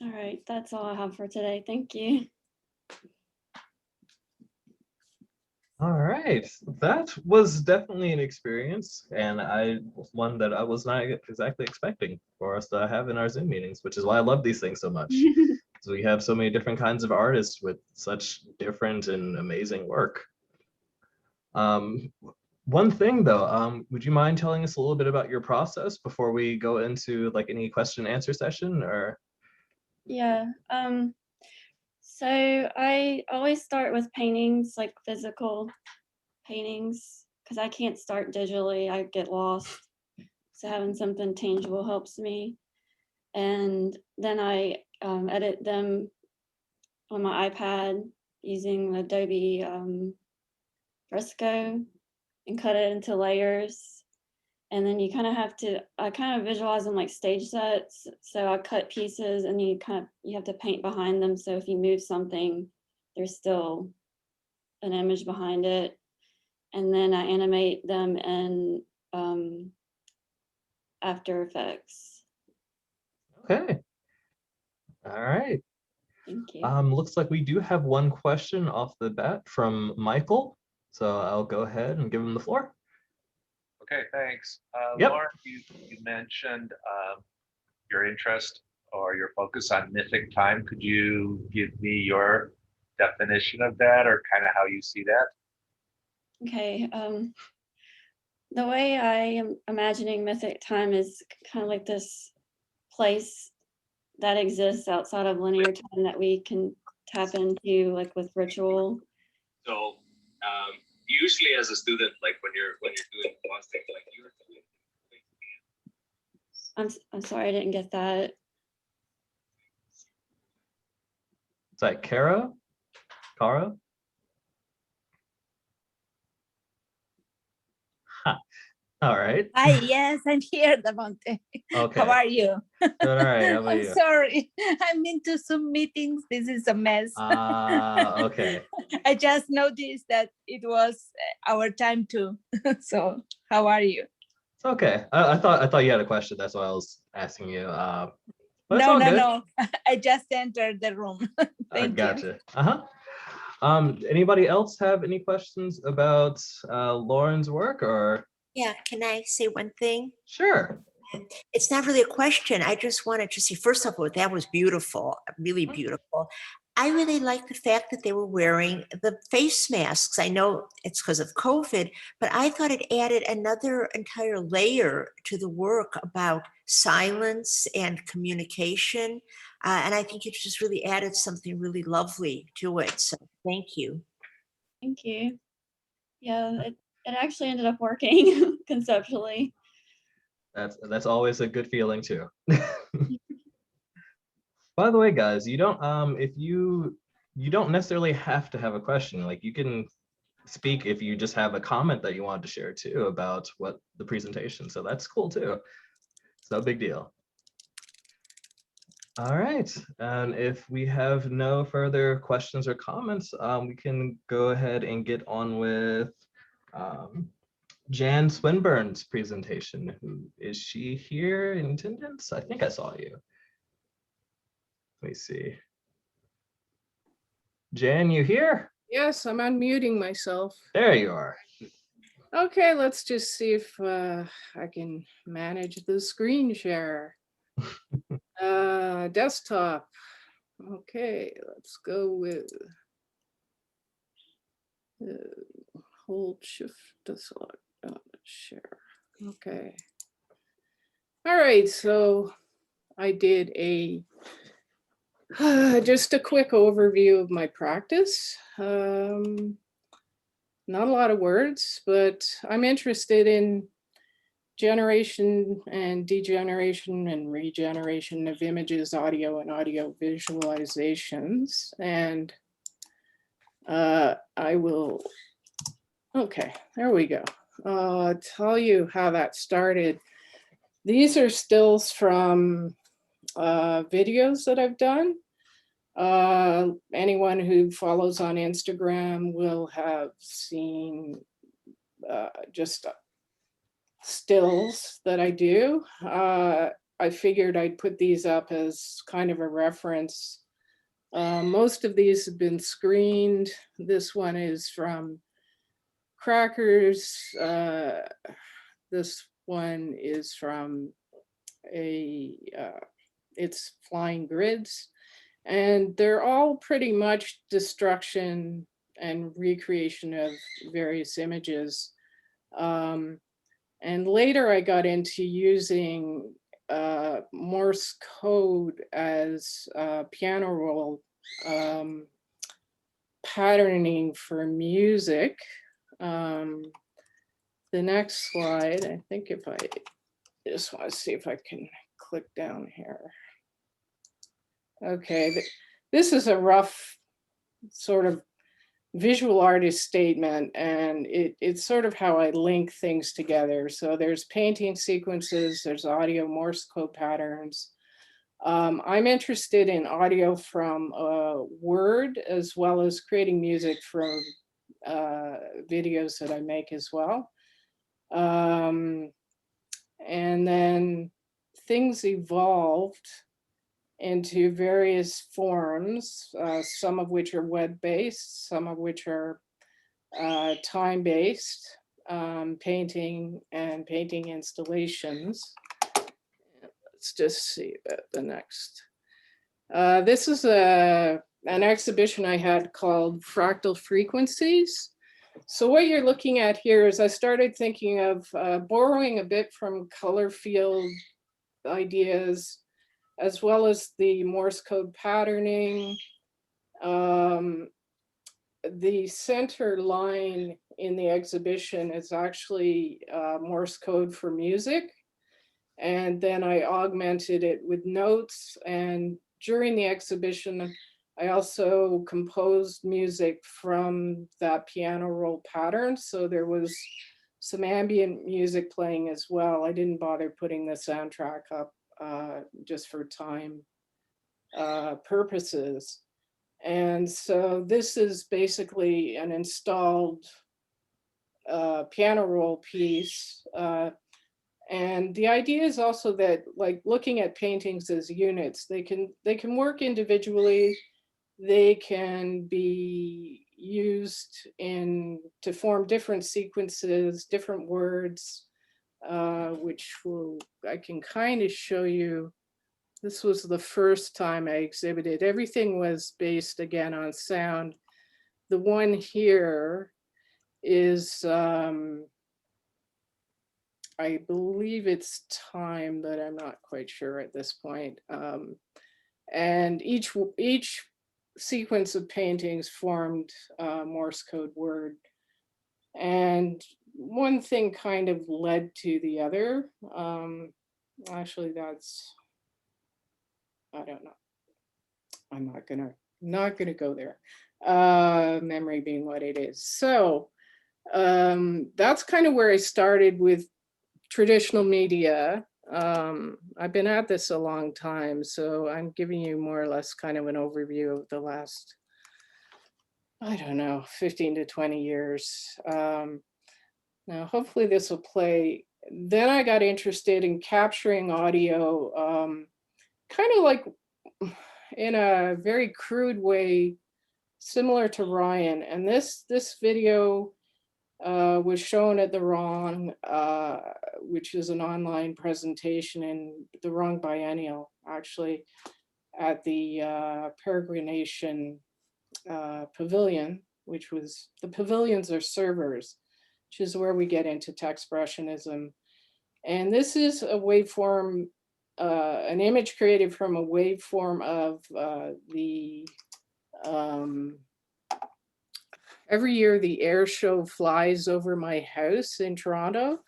All right, that's all I have for today. Thank you. All right, that was definitely an experience, and one that I was not exactly expecting for us to have in our Zoom meetings, which is why I love these things so much. So we have so many different kinds of artists with such different and amazing work. One thing though, would you mind telling us a little bit about your process before we go into like any question and answer session, or? Yeah. So I always start with paintings, like physical paintings, because I can't start digitally. I get lost. So having something tangible helps me. And then I edit them on my iPad using Adobe Fresco and cut it into layers. And then you kind of have to, I kind of visualize them like stage sets. So I cut pieces and you have to paint behind them. So if you move something, there's still an image behind it. And then I animate them in After Effects. Okay. All right. Thank you. Looks like we do have one question off the bat from Michael. So I'll go ahead and give him the floor. Okay, thanks. Yep. Lauren, you mentioned your interest or your focus on mythic time. Could you give me your definition of that, or kind of how you see that? Okay. The way I am imagining mythic time is kind of like this place that exists outside of linear time that we can tap into, like with ritual. So usually as a student, like when you're doing fasting, like you're doing. I'm sorry, I didn't get that. Is that Kara? Kara? Huh. All right. Hi, yes, I'm here, Davonte. Okay. How are you? Good, all right. How about I'm you? sorry. I'm into Zoom meetings. This is a mess. Okay. I just noticed that it was our time too. So how are you? It's okay. I thought you had a question. That's why I was asking you. But it's No, all good. no. I just entered the room. Thank you. Gotcha. Anybody else have any questions about Lauren's work or? Yeah, can I say one thing? Sure. It's not really a question. I just wanted to see, first of all, that was beautiful, really beautiful. I really like the fact that they were wearing the face masks. I know it's because of COVID, but I thought it added another entire layer to the work about silence and communication. And I think it just really added something really lovely to it. So thank you. Thank you. Yeah, it actually ended up working conceptually. That's always a good feeling too. By the way, guys, you don't if you don't necessarily have to have a question. Like you can speak if you just have a comment that you want to share too about what the presentation. So that's cool too. It's no big deal. All right, and if we have no further questions or comments, we can go ahead and get on with Jan Swinburne's presentation. Who is she here in attendance? I think I saw you. Let me see. Jan, you here? Yes, I'm unmuting myself. There you are. Okay, let's just see if I can manage the screen share. Desktop. Okay, let's go with hold shift to select share. Okay. All right, so I did a just a quick overview of my practice. Not a lot of words, but I'm interested in generation and degeneration and regeneration of images, audio and audio visualizations. And I will, okay, there we go. Tell you how that started. These are stills from videos that I've done. Anyone who follows on Instagram will have seen just stills that I do. I figured I'd put these up as kind of a reference. Most of these have been screened. This one is from Crackers. This one is from it's Flying Grids. And they're all pretty much destruction and recreation of various images. And later I got into using Morse code as piano roll patterning for music. The next slide, I think if I just want to see if I can click down here. Okay, this is a rough sort of visual artist statement, and it's sort of how I link things together. So there's painting sequences, there's audio Morse code patterns. I'm interested in audio from Word, as well as creating music from videos that I make as well. And then things evolved into various forms, some of which are web-based, some of which are time-based, painting and painting installations. Let's just see about the next. This is a an exhibition I had called Fractal Frequencies. So what you're looking at here is I started thinking of borrowing a bit from color field ideas, as well as the Morse code patterning. The center line in the exhibition is actually Morse code for music. And then I augmented it with notes. And during the exhibition, I also composed music from that piano roll pattern. So there was some ambient music playing as well. I didn't bother putting the soundtrack up just for time purposes. And so this is basically an installed piano roll piece. And the idea is also that, like, looking at paintings as units, they can work individually. They can be used to form different sequences, different words, which I can kind of show you. This was the first time I exhibited. Everything was based again on sound. The one here is, I believe it's time, but I'm not quite sure at this point. And each sequence of paintings formed a Morse code word. And one thing kind of led to the other. Actually, I don't know. I'm not gonna go there. Memory being what it is. So that's kind of where I started with traditional media. I've been at this a long time, so I'm giving you more or less kind of an overview of the last, I don't know, 15 to 20 years. Now, hopefully this will play. Then I got interested in capturing audio, kind of like in a very crude way, similar to Ryan. And this video was shown at the Wrong, which is an online presentation in the Wrong Biennial, actually, at the Peregrination Pavilion, which was, the pavilions are servers, which is where we get into Techspressionism. And this is a waveform, an image created from a waveform of every year the air show flies over my house in Toronto,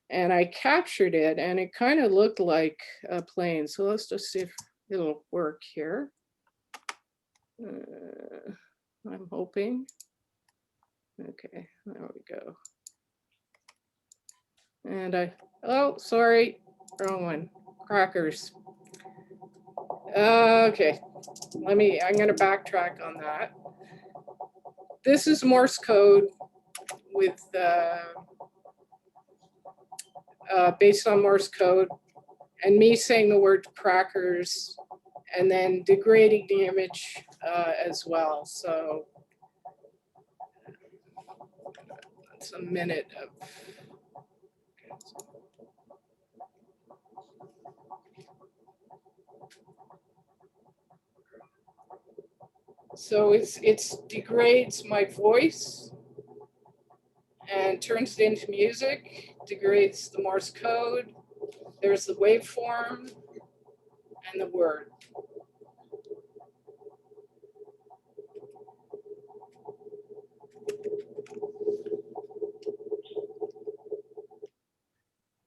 and I captured it, and it kind of looked like a plane. So let's just see if it'll work here. I'm hoping. Okay, there we go. And oh, sorry, wrong one, crackers. Okay, I'm gonna backtrack on that. This is Morse code with, based on Morse code, and me saying the word crackers and then degrading the image as well. So that's a minute of. So it degrades my voice and turns it into music, degrades the Morse code. There's the waveform and the word.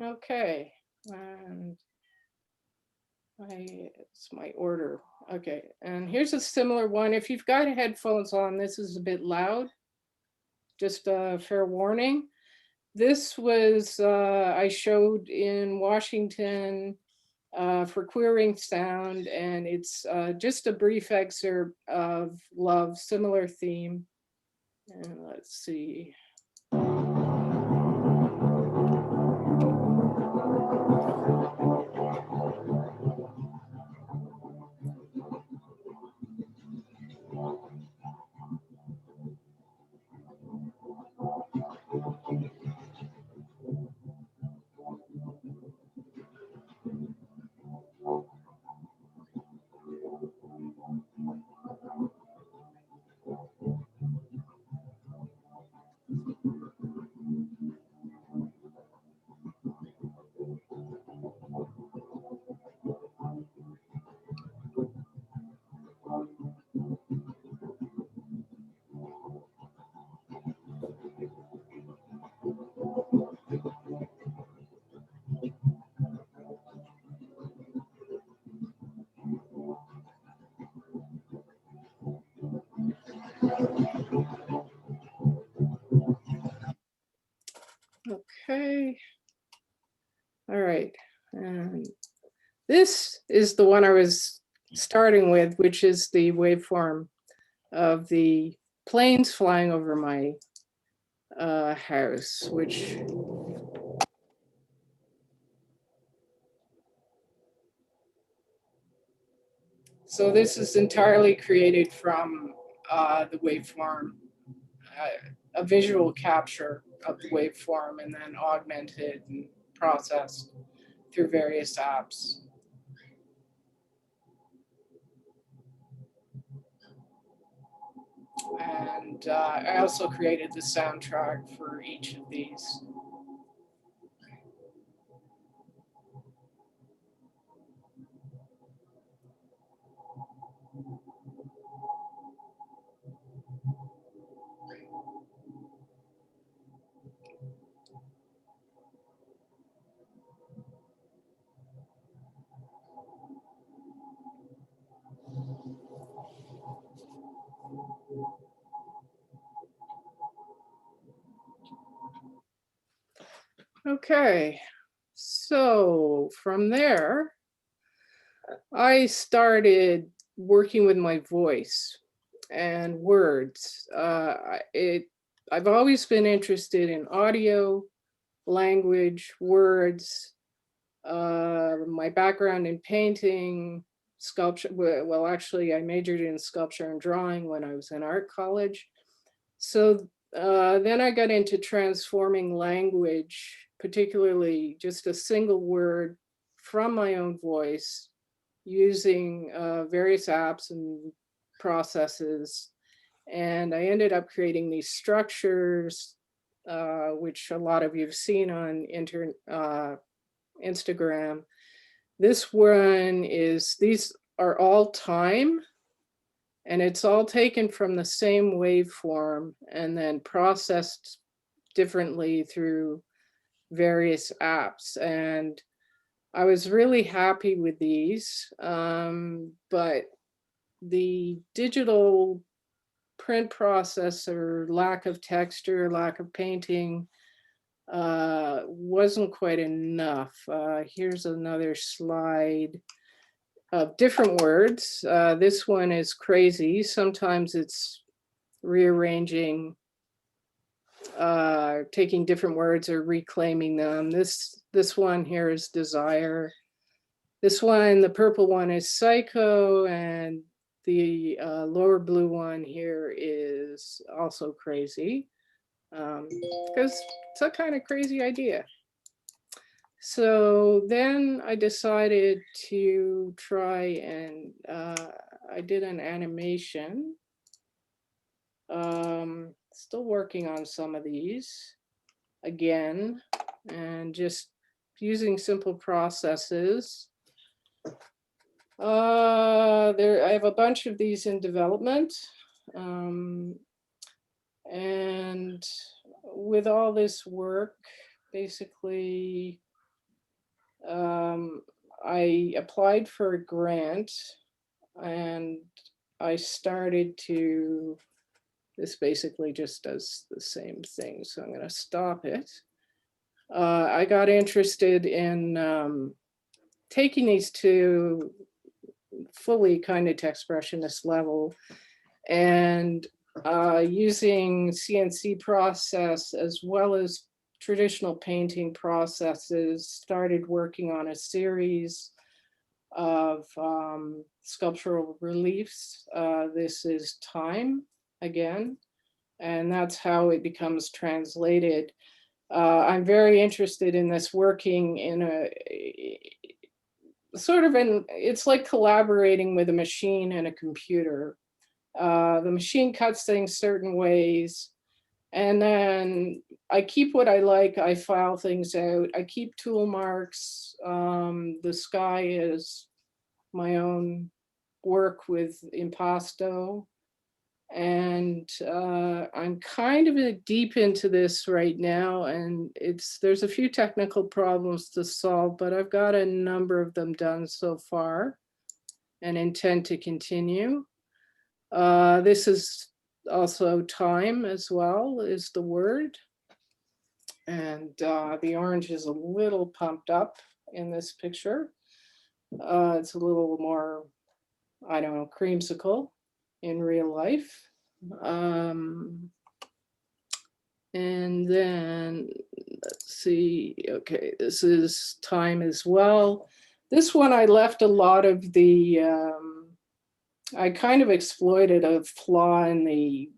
Okay, and it's my order. Okay, and here's a similar one. If you've got headphones on, this is a bit loud. Just a fair warning. This was, I showed in Washington for Queering Sound, and it's just a brief excerpt of Love, similar theme. And let's see. Okay. All right. And this is the one I was starting with, which is the waveform of the planes flying over my house, which so this is entirely created from the waveform, a visual capture of the waveform, and then augmented and processed through various apps. And I also created the soundtrack for each of these. Okay, so from there, I started working with my voice and words. I've always been interested in audio, language, words. My background in painting, sculpture, well, actually, I majored in sculpture and drawing when I was in art college. So then I got into transforming language, particularly just a single word from my own voice, using various apps and processes. And I ended up creating these structures, which a lot of you have seen on Instagram. This one is, these are all time, and it's all taken from the same waveform and then processed differently through various apps. And I was really happy with these, but the digital print processor, lack of texture, lack of painting, wasn't quite enough. Here's another slide of different words. This one is crazy. Sometimes it's rearranging, taking different words or reclaiming them. This one here is desire. This one, the purple one, is psycho, and the lower blue one here is also crazy, because it's a kind of crazy idea. So then I decided to try and I did an animation. Still working on some of these again, and just using simple processes. I have a bunch of these in development. And with all this work, basically, I applied for a grant, and I started to, this basically just does the same thing, so I'm going to stop it. I got interested in taking these to fully kind of Techspressionist level, and using CNC process as well as traditional painting processes, started working on a series of sculptural reliefs. This is time again, and that's how it becomes translated. I'm very interested in this working in a sort of it's like collaborating with a machine and a computer. The machine cuts things certain ways, and then I keep what I like, I file things out, I keep tool marks. The sky is my own work with impasto, and I'm kind of deep into this right now, and there's a few technical problems to solve, but I've got a number of them done so far and intend to continue. This is also time as well, is the word. And the orange is a little pumped up in this picture. It's a little more, I don't know, creamsicle in real life. And then let's see, okay, this is time as well. This one I left a lot of the, I kind of exploited a flaw in the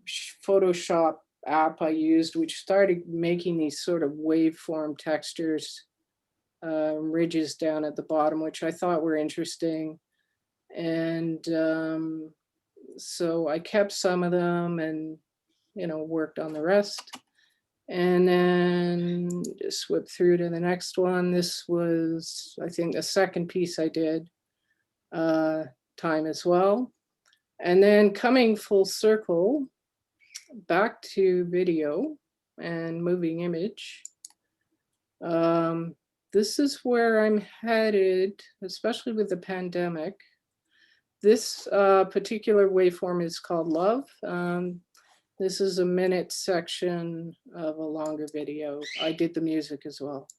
Photoshop app I used, which started making these sort of waveform textures, ridges down at the bottom, which I thought were interesting. And so I kept some of them and, you know, worked on the rest. And then just whip through to the next one. This was, I think, the second piece I did, time as well. And then coming full circle back to video and moving image. This is where I'm headed, especially with the pandemic. This particular waveform is called Love. This is a minute section of a longer video. I did the music as well.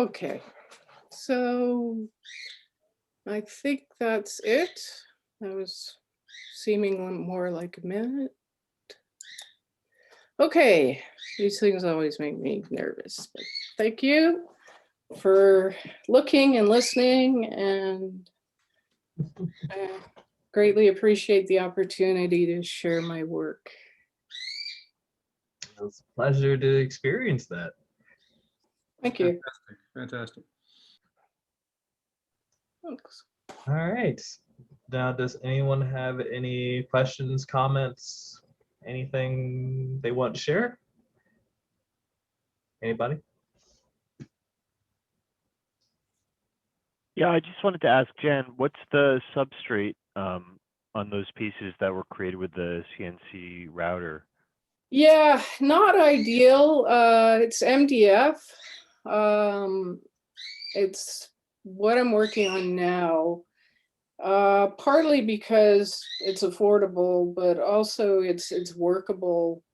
Okay, so I think that's it. That was seeming more like a minute. Okay, these things always make me nervous, but thank you for looking and listening, and I greatly appreciate the opportunity to share my work. It was a pleasure to experience that. Thank you. Fantastic. Thanks. All right. Now, does anyone have any questions, comments, anything they want to share? Anybody? Yeah, I just wanted to ask Jen, what's the substrate on those pieces that were created with the CNC router? Yeah, not ideal. It's MDF. It's what I'm working on now. Partly because it's affordable, but also it's workable.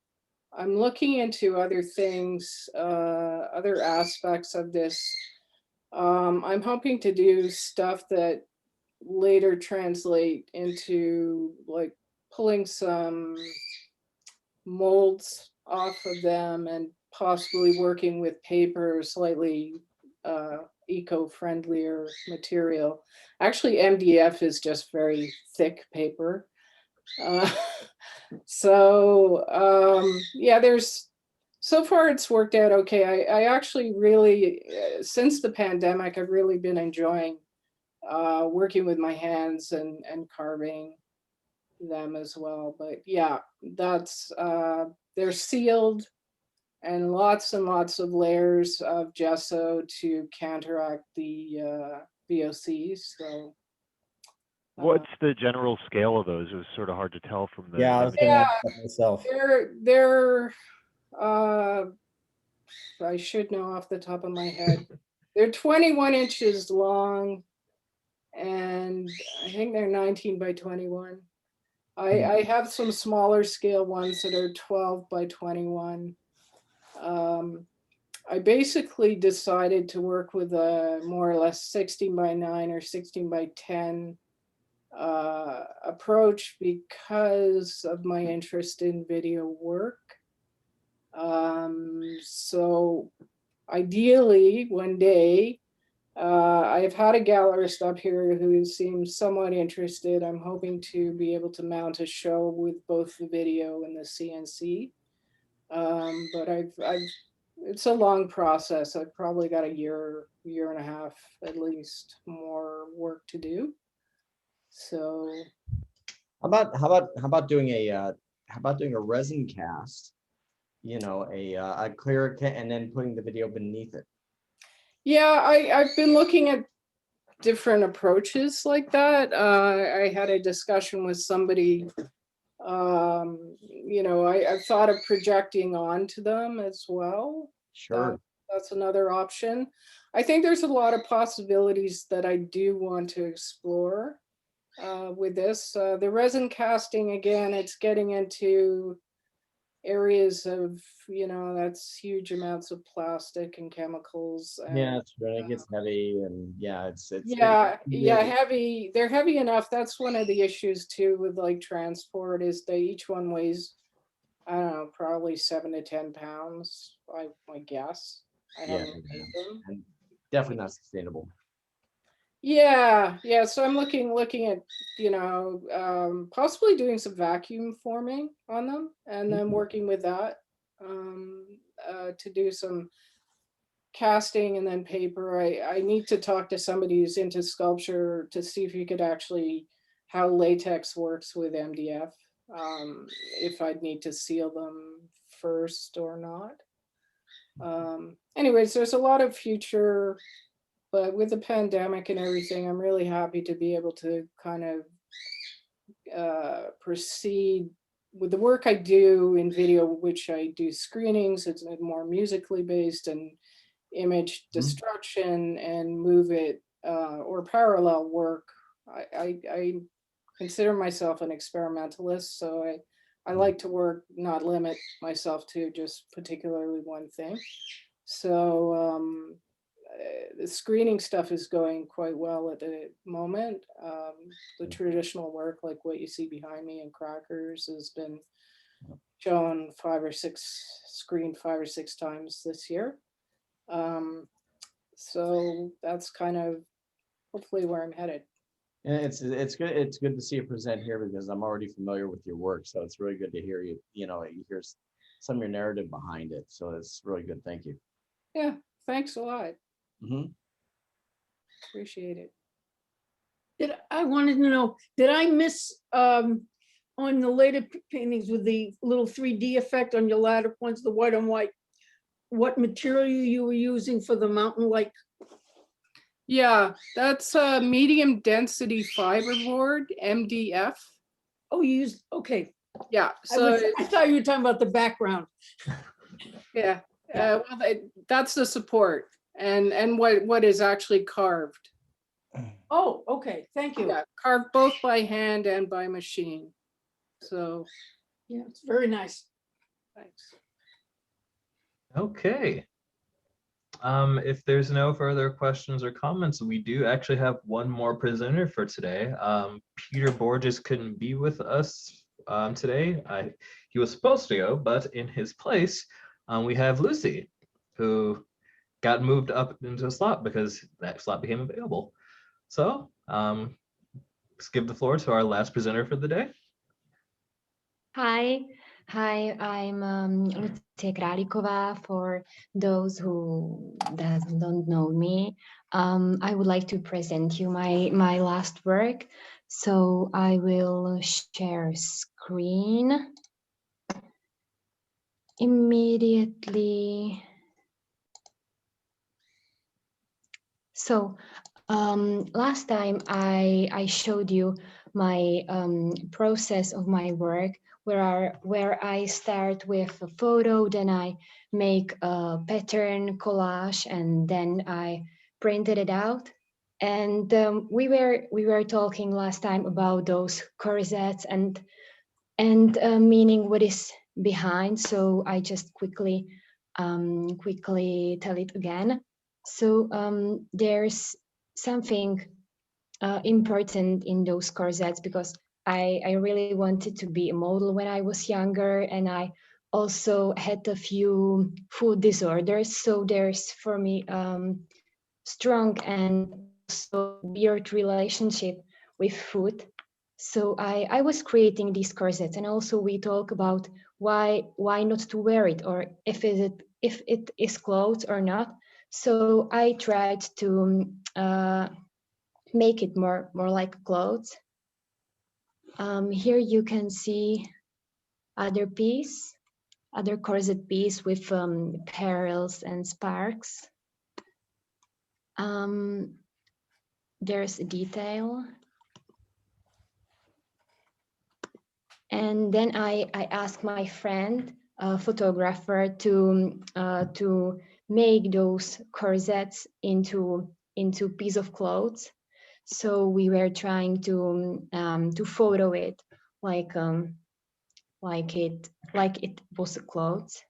I'm looking into other things, other aspects of this. I'm hoping to do stuff that later translate into like pulling some molds off of them and possibly working with paper, slightly eco-friendlier material. Actually, MDF is just very thick paper. Yeah, so far it's worked out okay. I actually really, since the pandemic, I've really been enjoying working with my hands and carving them as well. But yeah, that's they're sealed and lots of layers of gesso to counteract the VOCs. So What's the general scale of those? It was sort of hard to tell from the Yeah, I was image. gonna ask that myself. they're I should know off the top of my head. They're 21 inches long, and I think they're 19 by 21. I have some smaller scale ones that are 12 by 21. I basically decided to work with a more or less 16 by 9 or 16 by 10 approach because of my interest in video work. So ideally, one day, I've had a gallerist up here who seems somewhat interested. I'm hoping to be able to mount a show with both the video and the CNC. But it's a long process. I've probably got a year and a half at least more work to do. So How about doing a resin cast? You know, a clear and then putting the video beneath it. yeah, I've been looking at different approaches like that. I had a discussion with somebody. You know, I've thought of projecting onto them as well. Sure. That's another option. I think there's a lot of possibilities that I do want to explore with this. The resin casting, again, it's getting into areas of, you know, that's huge amounts of plastic and chemicals. And, Yeah, it's when it gets heavy, and yeah, heavy. They're heavy enough. That's one of the issues too with like transport is they each one weighs, I don't know, probably 7 to 10 pounds. I guess. I haven't weighed them. And definitely not sustainable. Yeah. So I'm looking at, you know, possibly doing some vacuum forming on them and then working with that to do some casting and then paper. I need to talk to somebody who's into sculpture to see if you could actually how latex works with MDF. If I'd need to seal them first or not. Anyways, there's a lot of future. But with the pandemic and everything, I'm really happy to be able to kind of proceed with the work I do in video, which I do screenings. It's more musically based and image destruction and move it or parallel work. I consider myself an experimentalist, so I like to work, not limit myself to just particularly one thing. So the screening stuff is going quite well at the moment. The traditional work, like what you see behind me in Crackers, has been shown screened 5 or 6 times this year. So that's kind of hopefully where I'm headed. And it's good. It's good to see you present here because I'm already familiar with your work. So it's really good to hear you. You hear some of your narrative behind it. So it's really good. Thank you. Yeah, thanks a lot. Mm-hmm. Appreciate it. I wanted to know, did I miss on the later paintings with the little 3D effect on your latter points, the white on white, what material you were using for the mountain-like? Yeah, that's a medium density fiberboard, MDF. Oh, you used, okay. Yeah, so I thought you were talking about the background. Yeah, well, that's the support and what is actually carved. Oh, okay, thank you. Yeah, carved both by hand and by machine. So yeah, it's very nice. Thanks. Okay. If there's no further questions or comments, we do actually have one more presenter for today. Peter Borges couldn't be with us today. He was supposed to go, but in his place, we have Lucie, who got moved up into a slot because that slot became available. So let's give the floor to our last presenter for the day. Hi, I'm Lucie Králíková. For those who don't know me, I would like to present you my last work. So I will share screen immediately. So last time I showed you my process of my work, where I start with a photo, then I make a pattern collage, and then I printed it out. And we were talking last time about those corsets and meaning what is behind. So I just quickly tell it again. So there's something important in those corsets because I really wanted to be a model when I was younger, and I also had a few food disorders. So there's for me strong and also weird relationship with food. So I was creating these corsets, and also we talk about why not to wear it, or if it is clothes or not. So I tried to make it more like clothes. Here you can see other corset piece with pearls and sparks. There's a detail. And then I asked my friend, a photographer, to make those corsets into piece of clothes. So we were trying to photo it like it was a clothes.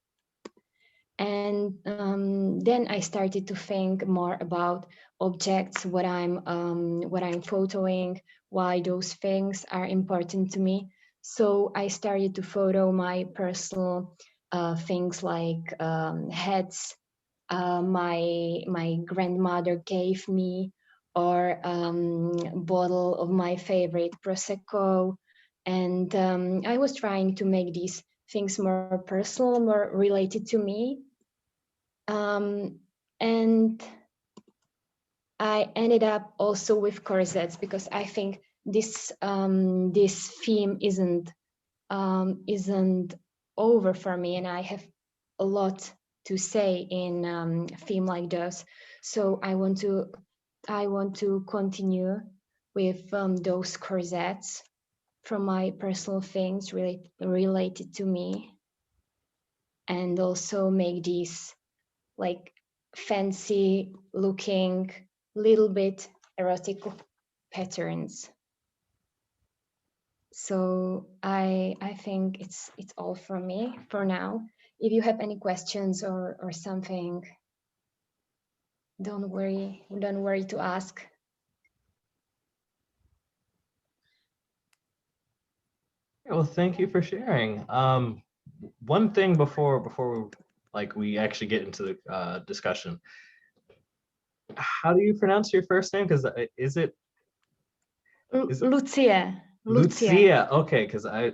And then I started to think more about objects, what I'm photoing, why those things are important to me. So I started to photo my personal things like hats my grandmother gave me, or bottle of my favorite Prosecco. And I was trying to make these things more personal, more related to me. And I ended up also with corsets because I think this theme isn't over for me, and I have a lot to say in a theme like this. So I want to continue with those corsets from my personal things related to me, and also make these like fancy looking, little bit erotic patterns. So I think it's all from me for now. If you have any questions or something. Don't worry to ask. Well, thank you for sharing. One thing before we actually get into the discussion, how do you pronounce your first name? Because is it Lucia. Lucia? Okay, because I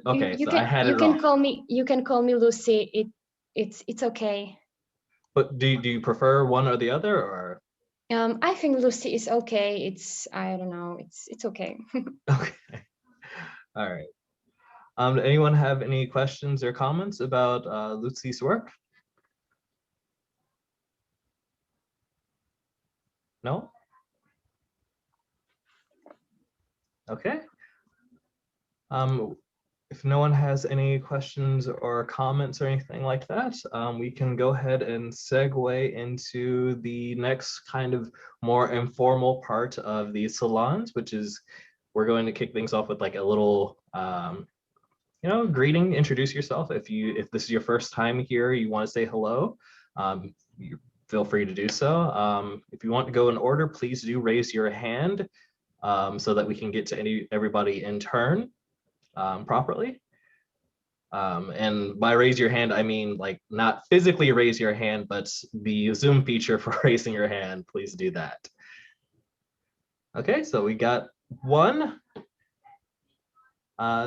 had it wrong. You can call me Lucy. It's okay. But do you prefer one or the other, or? I think Lucy is okay. I don't know. It's okay. Okay. All right. Anyone have any questions or comments about Lucie's work? No? Okay. If no one has any questions or comments or anything like that, we can go ahead and segue into the next kind of more informal part of the salons, which is we're going to kick things off with like a little greeting. Introduce yourself. If this is your first time here, you want to say hello, you feel free to do so. If you want to go in order, please do raise your hand so that we can get to everybody in turn properly. And by raise your hand, I mean like not physically raise your hand, but the Zoom feature for raising your hand, please do that. Okay, so we got one.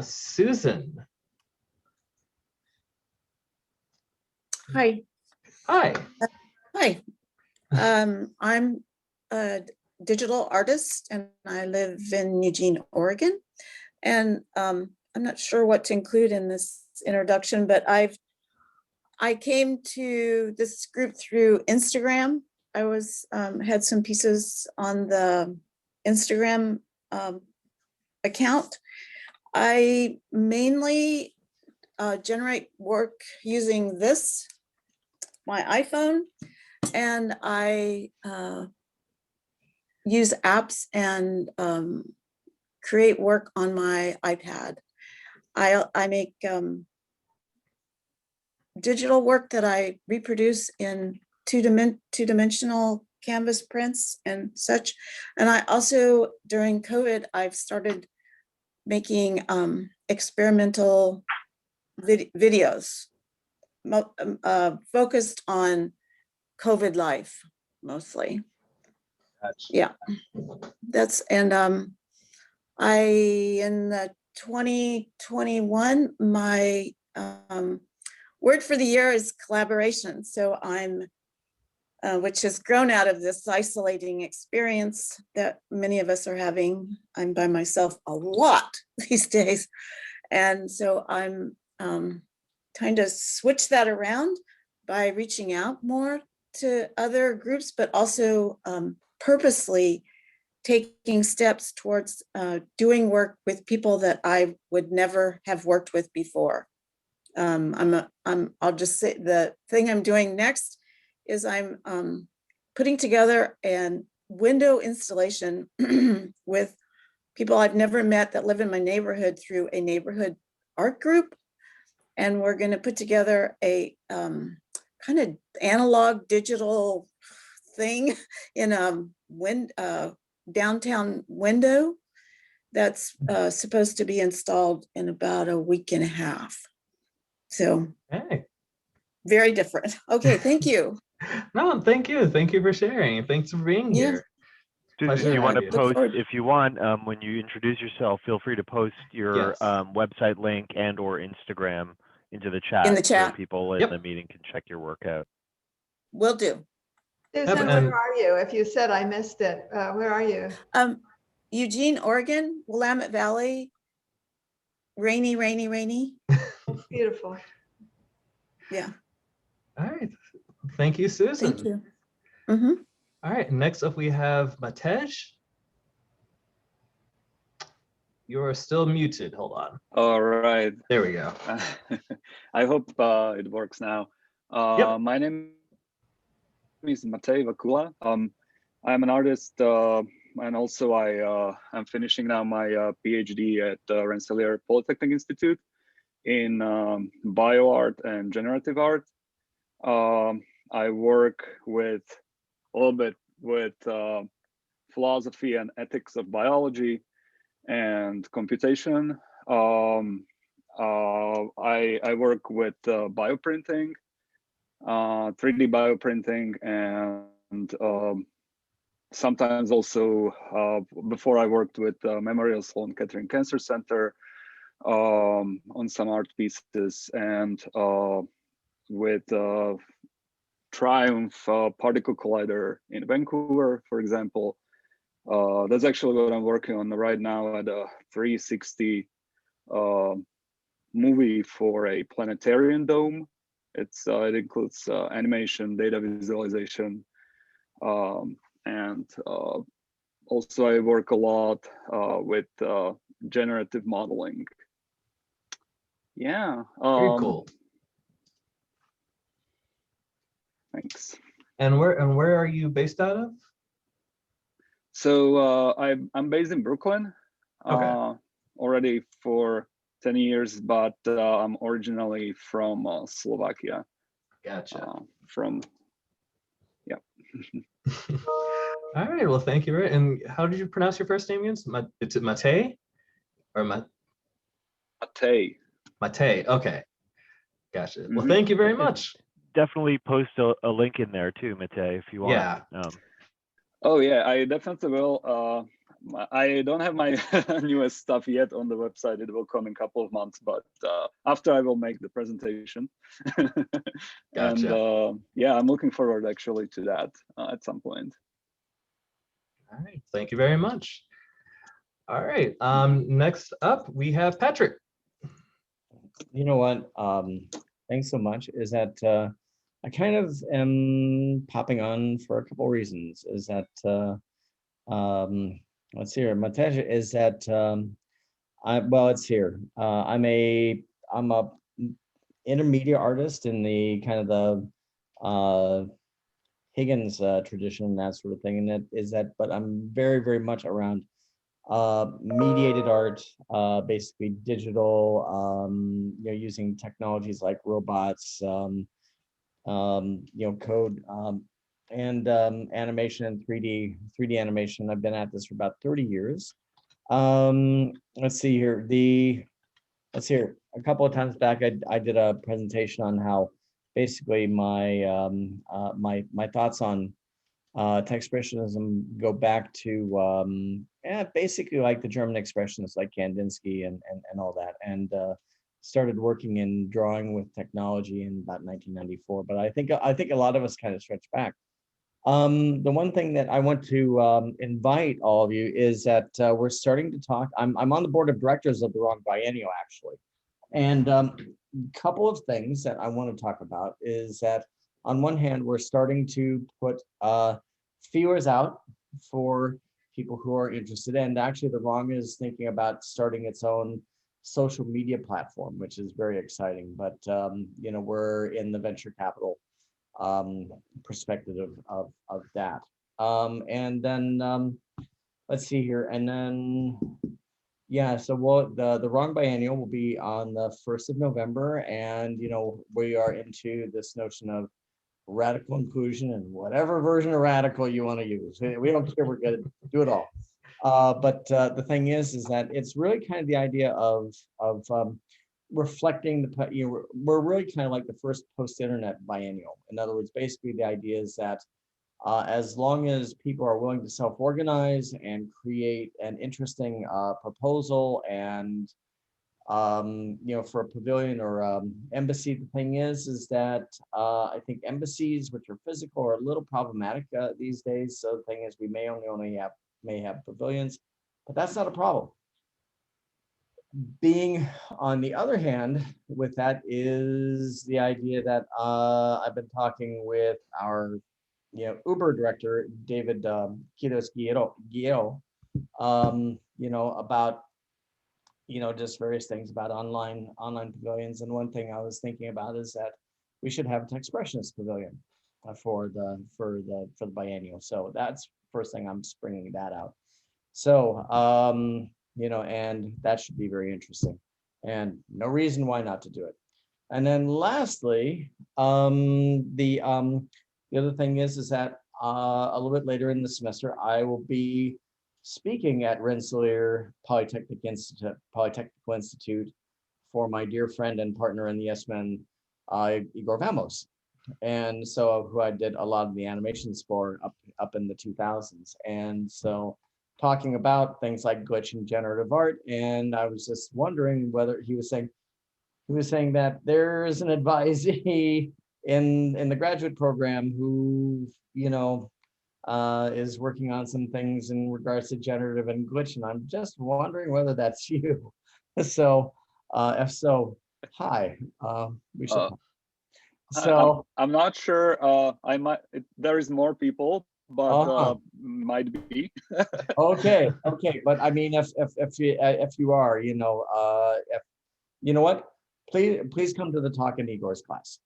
Susan. Hi. Hi. Hi. I'm a digital artist and I live in Eugene, Oregon. And I'm not sure what to include in this introduction, but I came to this group through Instagram. I had some pieces on the Instagram account. I mainly generate work using my iPhone, and I use apps and create work on my iPad. I make digital work that I reproduce in two-dimensional canvas prints and such. And I also, during COVID, I've started making experimental videos focused on COVID life mostly. Yeah, in 2021, my word for the year is collaboration. So which has grown out of this isolating experience that many of us are having. I'm by myself a lot these days. And so I'm trying to switch that around by reaching out more to other groups, but also purposely taking steps towards doing work with people that I would never have worked with before. I'll just say the thing I'm doing next is I'm putting together a window installation with people I've never met that live in my neighborhood through a neighborhood art group. And we're going to put together a kind of analog digital thing in a downtown window that's supposed to be installed in about a week and a half. So very different. Okay, thank you. No, thank you. Thank you for sharing. Thanks for being here. Susan, if you want to post, if you want, when you introduce yourself, feel free to post your website link and or Instagram into the chat. In the chat. So people in the meeting can check your work out. Will do. Susan, where are you? If you said I missed it, where are you? Eugene, Oregon, Willamette Valley. Rainy, rainy, rainy. That's beautiful. Yeah. All right. Thank you, Susan. Thank you. Mm-hmm. All right. Next up, we have Matej. You're still muted. Hold on. All right. There we go. I hope it works now. My name is Matej Vakula. I'm an artist, and also I'm finishing now my PhD at Rensselaer Polytechnic Institute in bioart and generative art. I work with a little bit with philosophy and ethics of biology and computation. I work with bioprinting, 3D bioprinting, and sometimes also before I worked with Memorial Sloan Kettering Cancer Center on some art pieces, and with Triumph Particle Collider in Vancouver, for example. That's actually what I'm working on right now at a 360 movie for a planetarium dome. It includes animation, data visualization, and also I work a lot with generative modeling. Yeah. Very cool. Thanks. And where are you based out of? So I'm based in Brooklyn. Okay. Already for 10 years, but I'm originally from Slovakia. Gotcha. Yeah. All right. Well, thank you. And how did you pronounce your first name again? Is it Mate or Mate? Mate. Okay. Gotcha. Well, thank you very much. Definitely post a link in there too, Mate, if you want. Yeah. Oh yeah, I definitely will. I don't have my newest stuff yet on the website. It will come in a couple of months, but after I will make the presentation. Gotcha. And yeah, I'm looking forward actually to that at some point. All right. Thank you very much. All right. Next up, we have Patrick. You know what? Thanks so much. Is that I kind of am popping on for a couple of reasons. Is that let's see here. Mateja is that well, it's here. I'm a intermediate artist in the kind of the Higgins tradition, that sort of thing, and that is that. But I'm very, very much around mediated art, basically digital, using technologies like robots, code, and animation and 3D animation. I've been at this for about 30 years. Let's see here. A couple of times back, I did a presentation on how basically my my thoughts on Techspressionism go back to basically like the German expressionists like Kandinsky and all that, and started working in drawing with technology in about 1994. But I think a lot of us kind of stretch back. The one thing that I want to invite all of you is that we're starting to talk. I'm on the board of directors of the Wrong Biennial, actually, and a couple of things that I want to talk about is that on one hand, we're starting to put feelers out for people who are interested, and actually the Wrong is thinking about starting its own social media platform, which is very exciting. But we're in the venture capital perspective of that. And then let's see here, and then so the Wrong Biennial will be on the 1st of November, and we are into this notion of radical inclusion and whatever version of radical you want to use. We don't care, we're going to do it all. But the thing is that it's really kind of the idea of reflecting we're really kind of like the first post-internet biennial. In other words, basically the idea is that as long as people are willing to self-organize and create an interesting proposal and for a pavilion or embassy, the thing is that I think embassies, which are physical, are a little problematic these days. So the thing is, we may have pavilions, but that's not a problem. Being on the other hand with that is the idea that I've been talking with our Uber director, David Quiros-Guillo, about just various things about online pavilions. And one thing I was thinking about is that we should have a Techspressionist pavilion for the biennial. So that's first thing, I'm springing that out. So and that should be very interesting, and no reason why not to do it. And then lastly, the other thing is that a little bit later in the semester, I will be speaking at Rensselaer Polytechnical Institute for my dear friend and partner in the S-Men, Igor Vamos. And so who I did a lot of the animations for up in the 2000s. And so talking about things like glitch and generative art. And I was just wondering whether he was saying that there's an advisee in the graduate program who, you know, is working on some things in regards to generative and glitch. And I'm just wondering whether that's you. So if so, hi, we should. So I'm not sure. There is more people, but might be. Okay, but I mean, if you are, you know, if you know what, please come to the talk in Igor's class.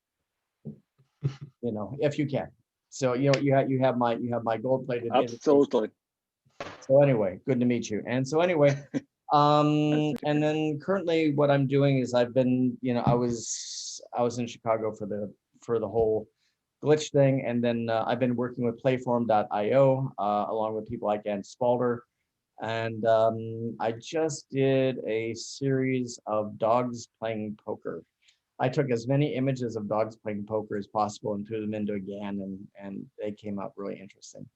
You know, if you can. So you know, you have my gold-plated. Absolutely. So anyway, good to meet you. And so anyway, and then currently what I'm doing is I've been, you know, I was in Chicago for the whole glitch thing, and then I've been working with Playform.io along with people like Ann Spalder, and I just did a series of dogs playing poker. I took as many images of dogs playing poker as possible and threw them into a GAN, and they came out really interesting.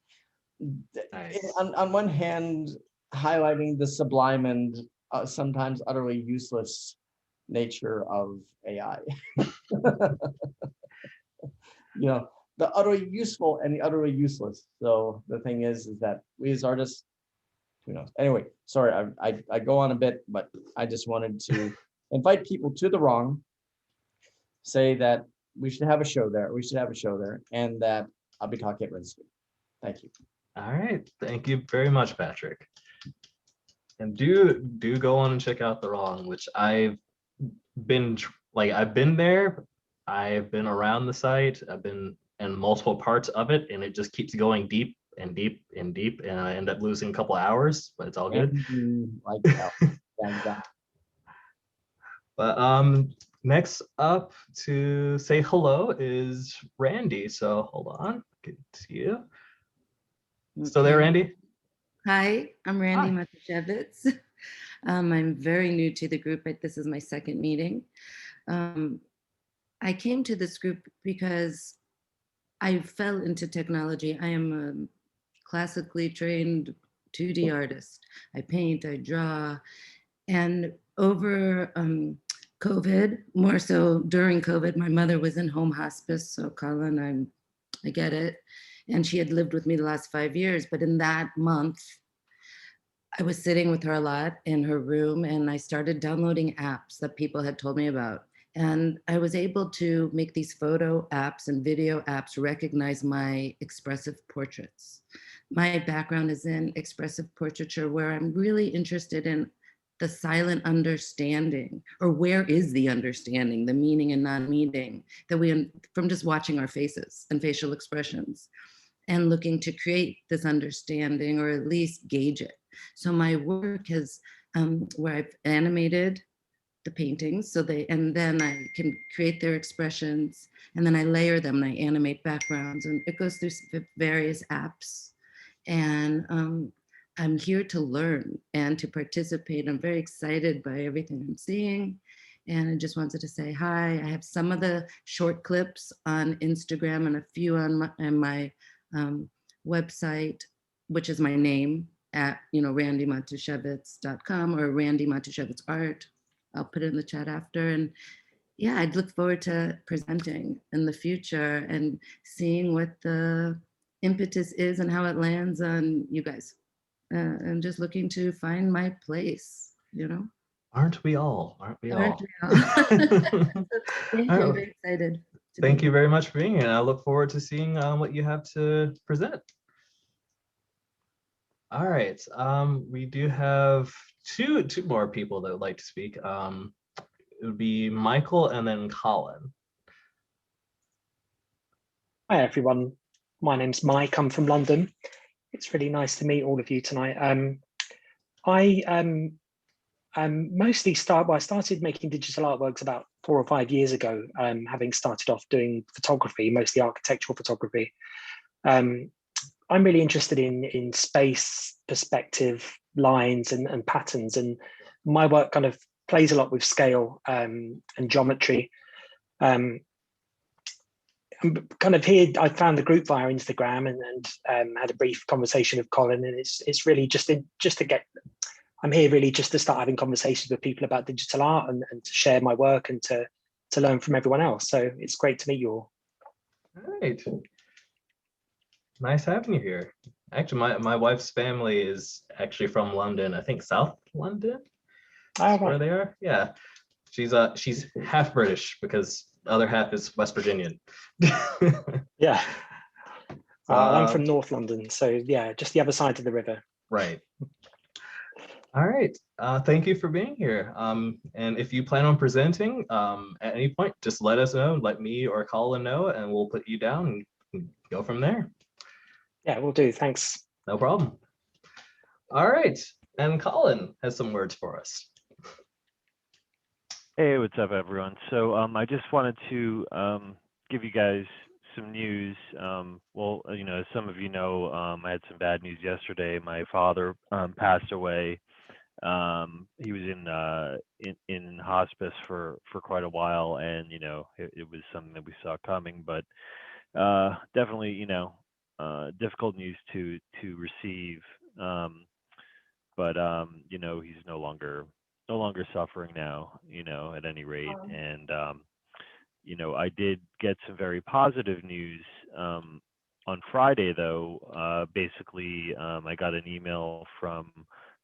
Nice. On one hand, highlighting the sublime and sometimes utterly useless nature of AI. You know, the utterly useful and the utterly useless. So the thing is that we as artists, who knows? Anyway, sorry, I go on a bit, but I just wanted to invite people to the wrong, say that we should have a show there. We should have a show there, and that I'll be talking at Rensselaer. Thank you. All right, thank you very much, Patrick. And do go on and check out The Wrong, which I've been there. I've been around the site. I've been in multiple parts of it, and it just keeps going deep and deep and deep, and I end up losing a couple hours, but it's all good. Like that. But next up to say hello is Randy. So hold on, good to see you. Still there, Randy? Hi, I'm Randy Matuszewicz. I'm very new to the group, but this is my second meeting. I came to this group because I fell into technology. I am a classically trained 2D artist. I paint, I draw, and over COVID, more so during COVID, my mother was in home hospice, so Colin, I get it. And she had lived with me the last 5 years, but in that month, I was sitting with her a lot in her room, and I started downloading apps that people had told me about. And I was able to make these photo apps and video apps recognize my expressive portraits. My background is in expressive portraiture, where I'm really interested in the silent understanding, or where is the understanding, the meaning and non-meaning that we, from just watching our faces and facial expressions, and looking to create this understanding, or at least gauge it. So my work has, where I've animated the paintings, and then I can create their expressions, and then I layer them and I animate backgrounds, and it goes through various apps. And I'm here to learn and to participate. I'm very excited by everything I'm seeing. And I just wanted to say hi. I have some of the short clips on Instagram and a few on my website, which is my name at, randymatuszewicz.com or Randy Matuszewicz Art. I'll put it in the chat after. And yeah, I'd look forward to presenting in the future and seeing what the impetus is and how it lands on you guys. I'm just looking to find my place, Aren't we all? Aren't we all? Thank you. I'm very excited. Thank you very much for being here. I look forward to seeing what you have to present. All right. We do have two more people that would like to speak. It would be Michael and then Colin. Hi, everyone. My name's Mike. I'm from London. It's really nice to meet all of you tonight. I started making digital artworks about 4 or 5 years ago, having started off doing photography, mostly architectural photography. I'm really interested in space, perspective, lines, and patterns, and my work kind of plays a lot with scale and geometry. I'm kind of here. I found the group via Instagram and had a brief conversation with Colin, and it's really just to get. I'm here really just to start having conversations with people about digital art and to share my work and to learn from everyone else. So it's great to meet you all. All right. Nice having you here. Actually, my wife's family is actually from London. I think South London. That's where they are. Yeah. She's half British because the other half is West Virginian. Yeah. I'm from North London, so yeah, just the other side of the river. Right. All right. Thank you for being here. And if you plan on presenting at any point, just let us know, let me or Colin know, and we'll put you down and go from there. Yeah, we'll do. Thanks. No problem. All right. And Colin has some words for us. Hey, what's up, everyone? So I just wanted to give you guys some news. Well, as some of you know, I had some bad news yesterday. My father passed away. He was in hospice for quite a while, and it was something that we saw coming, but definitely difficult news to receive. But he's no longer suffering now, at any rate. And I did get some very positive news on Friday, though. Basically, I got an email from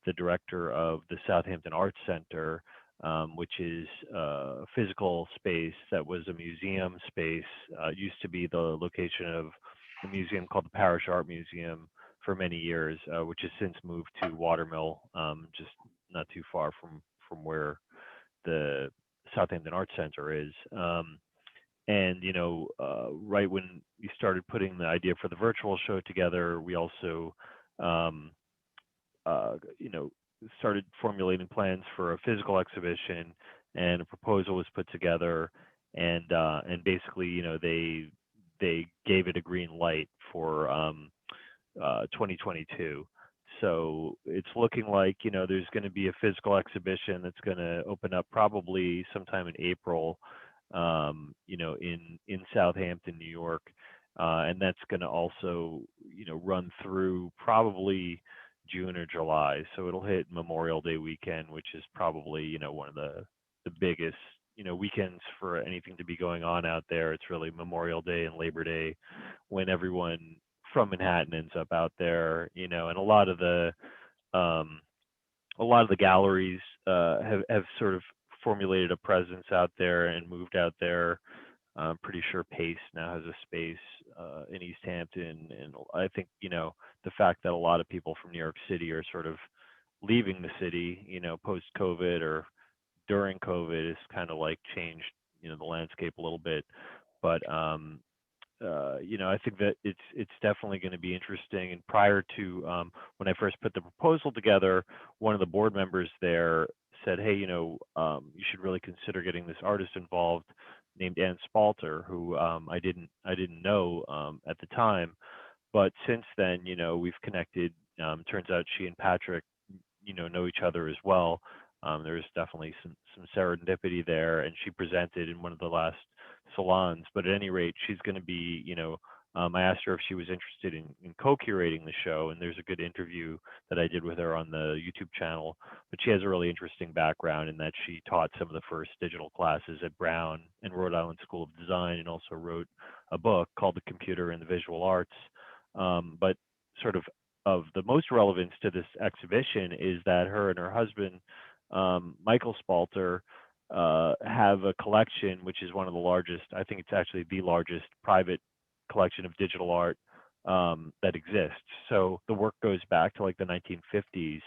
the director of the Southampton Arts Center, which is a physical space that was a museum space. It used to be the location of a museum called the Parish Art Museum for many years, which has since moved to Watermill, just not too far from where the Southampton Arts Center is. And right when we started putting the idea for the virtual show together, we also started formulating plans for a physical exhibition, and a proposal was put together, and basically they gave it a green light for 2022. So it's looking like there's going to be a physical exhibition that's going to open up probably sometime in April, in Southampton, New York, and that's going to also run through probably June or July. So it'll hit Memorial Day weekend, which is probably one of the biggest weekends for anything to be going on out there. It's really Memorial Day and Labor Day when everyone from Manhattan ends up out there, and a lot of the galleries have sort of formulated a presence out there and moved out there. I'm pretty sure Pace now has a space in East Hampton, and I think the fact that a lot of people from New York City are sort of leaving the city, post-COVID or during COVID, has kind of like changed the landscape a little bit. But I think that it's definitely going to be interesting. And prior to when I first put the proposal together, one of the board members there said, hey, you should really consider getting this artist involved named Ann Spalter, who I didn't know at the time, but since then we've connected. Turns out she and Patrick know each other as well. There's definitely some serendipity there, and she presented in one of the last salons. But at any rate, she's going to be, I asked her if she was interested in co-curating the show, and there's a good interview that I did with her on the YouTube channel. But she has a really interesting background in that she taught some of the first digital classes at Brown and Rhode Island School of Design, and also wrote a book called The Computer and the Visual Arts. But sort of the most relevance to this exhibition is that her and her husband, Michael Spalter, have a collection which is one of the largest, I think it's actually the largest private collection of digital art that exists. So the work goes back to like the 1950s,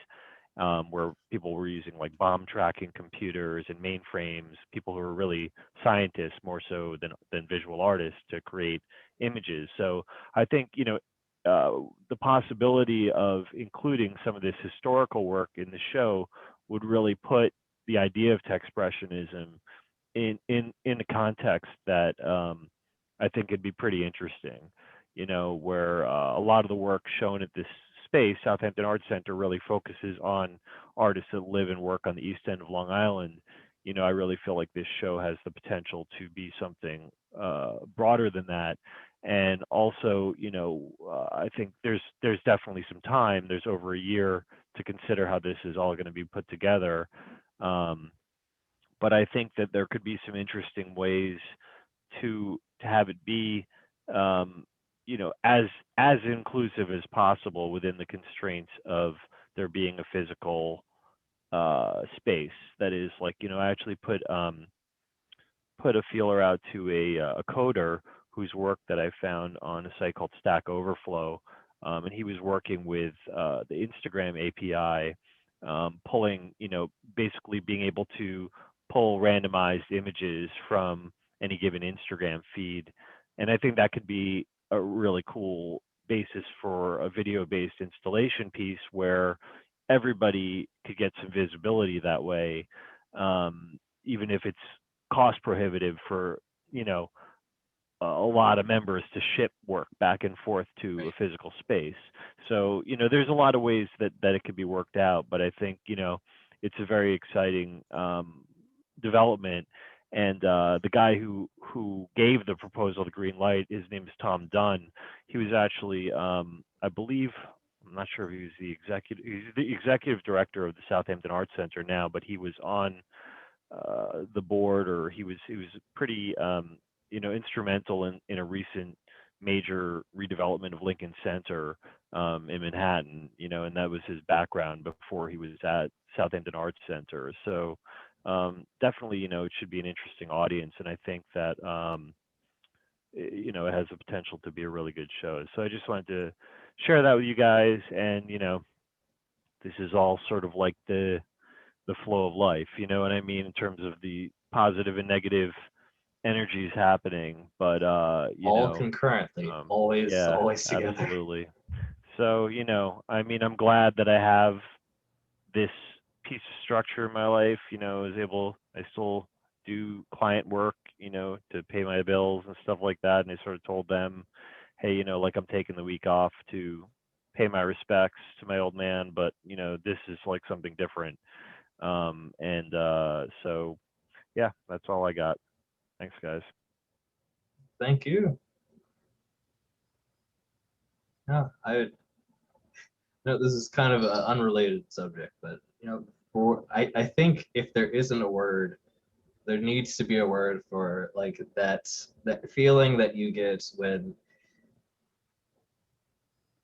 where people were using like bomb tracking computers and mainframes, people who were really scientists more so than visual artists to create images. So I think the possibility of including some of this historical work in the show would really put the idea of Techspressionism in a context that I think it'd be pretty interesting. you know, where a lot of the work shown at this space, Southampton Arts Center, really focuses on artists that live and work on the East End of Long Island. You know, I really feel like this show has the potential to be something broader than that. And also, you know, I think there's definitely some time. There's over a year to consider how this is all going to be put together. But I think that there could be some interesting ways to have it be, you know, as inclusive as possible within the constraints of there being a physical space. That is, like, you know, I actually put a feeler out to a coder whose work that I found on a site called Stack Overflow, and he was working with the Instagram API, pulling, you know, basically being able to pull randomized images from any given Instagram feed. And I think that could be a really cool basis for a video-based installation piece where everybody could get some visibility that way, even if it's cost prohibitive for, you know, a lot of members to ship work back and forth to a physical space. So, you know, there's a lot of ways that it could be worked out, but I think, you know, it's a very exciting development. And the guy who gave the proposal the green light, his name is Tom Dunn. He was actually, I believe, I'm not sure if he's the executive director of the Southampton Arts Center now, but he was on the board, or he was pretty, you know, instrumental in a recent major redevelopment of Lincoln Center in Manhattan, you know, and that was his background before he was at Southampton Arts Center. So definitely, you know, it should be an interesting audience. And I think that, you know, it has the potential to be a really good show. So I just wanted to share that with you guys. And, you know, this is all sort of like the flow of life, you know what I mean, in terms of the positive and negative energies happening, but you all know, concurrently, always together. Absolutely. So, you know, I mean, I'm glad that I have this piece of structure in my life. You know, I still do client work, you know, to pay my bills and stuff like that. And I sort of told them, hey, you know, like, I'm taking the week off to pay my respects to my old man, but, you know, this is like something different. So yeah, that's all I got. Thanks, guys. Thank you. Yeah, no, this is kind of an unrelated subject, but, you know, I think if there isn't a word, there needs to be a word for, like, that feeling that you get when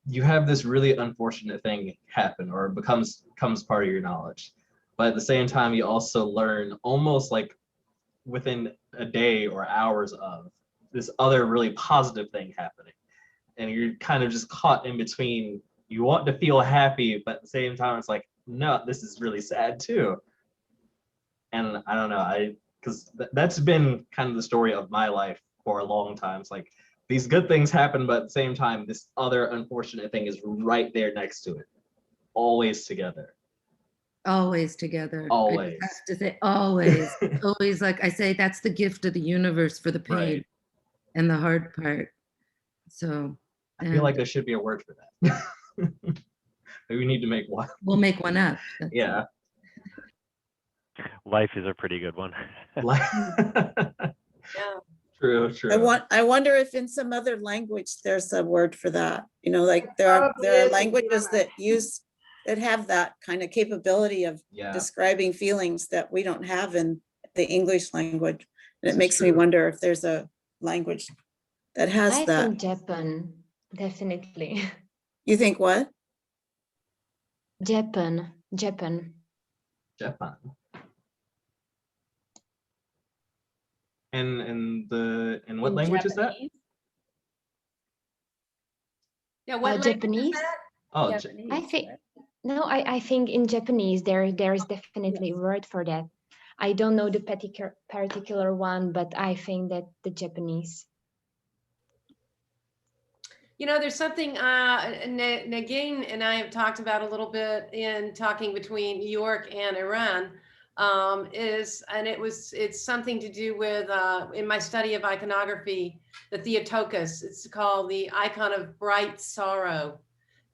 you have this really unfortunate thing happen or becomes part of your knowledge, but at the same time you also learn, almost like within a day or hours of this other really positive thing happening, and you're kind of just caught in between. You want to feel happy, but at the same time it's like, no, this is really sad too. And I don't know, because that's been kind of the story of my life for a long time. It's like, these good things happen, but at the same time this other unfortunate thing is right there next to it, always together. Always together. Always. I just have to say always. Always, like I say, that's the gift of the universe for the pain, right, and the hard part. So I feel like there should be a word for that. We need to make one. We'll make one up. Yeah. Life is a pretty good one. Yeah. True. I wonder if in some other language there's a word for that. You know, like there are languages that have that kind of capability of describing feelings that we don't have in the English language. And it makes me wonder if there's a language that has that. I think Japan, definitely. You think what? Japan. And what language is that? Yeah, what Japanese? Oh, Japanese. I think in Japanese there is definitely a word for that. I don't know the particular one, but I think that the Japanese. You know, there's something Nagin and I have talked about a little bit in talking between New York and Iran. It's something to do with, in my study of iconography, the Theotokos. It's called the icon of bright sorrow.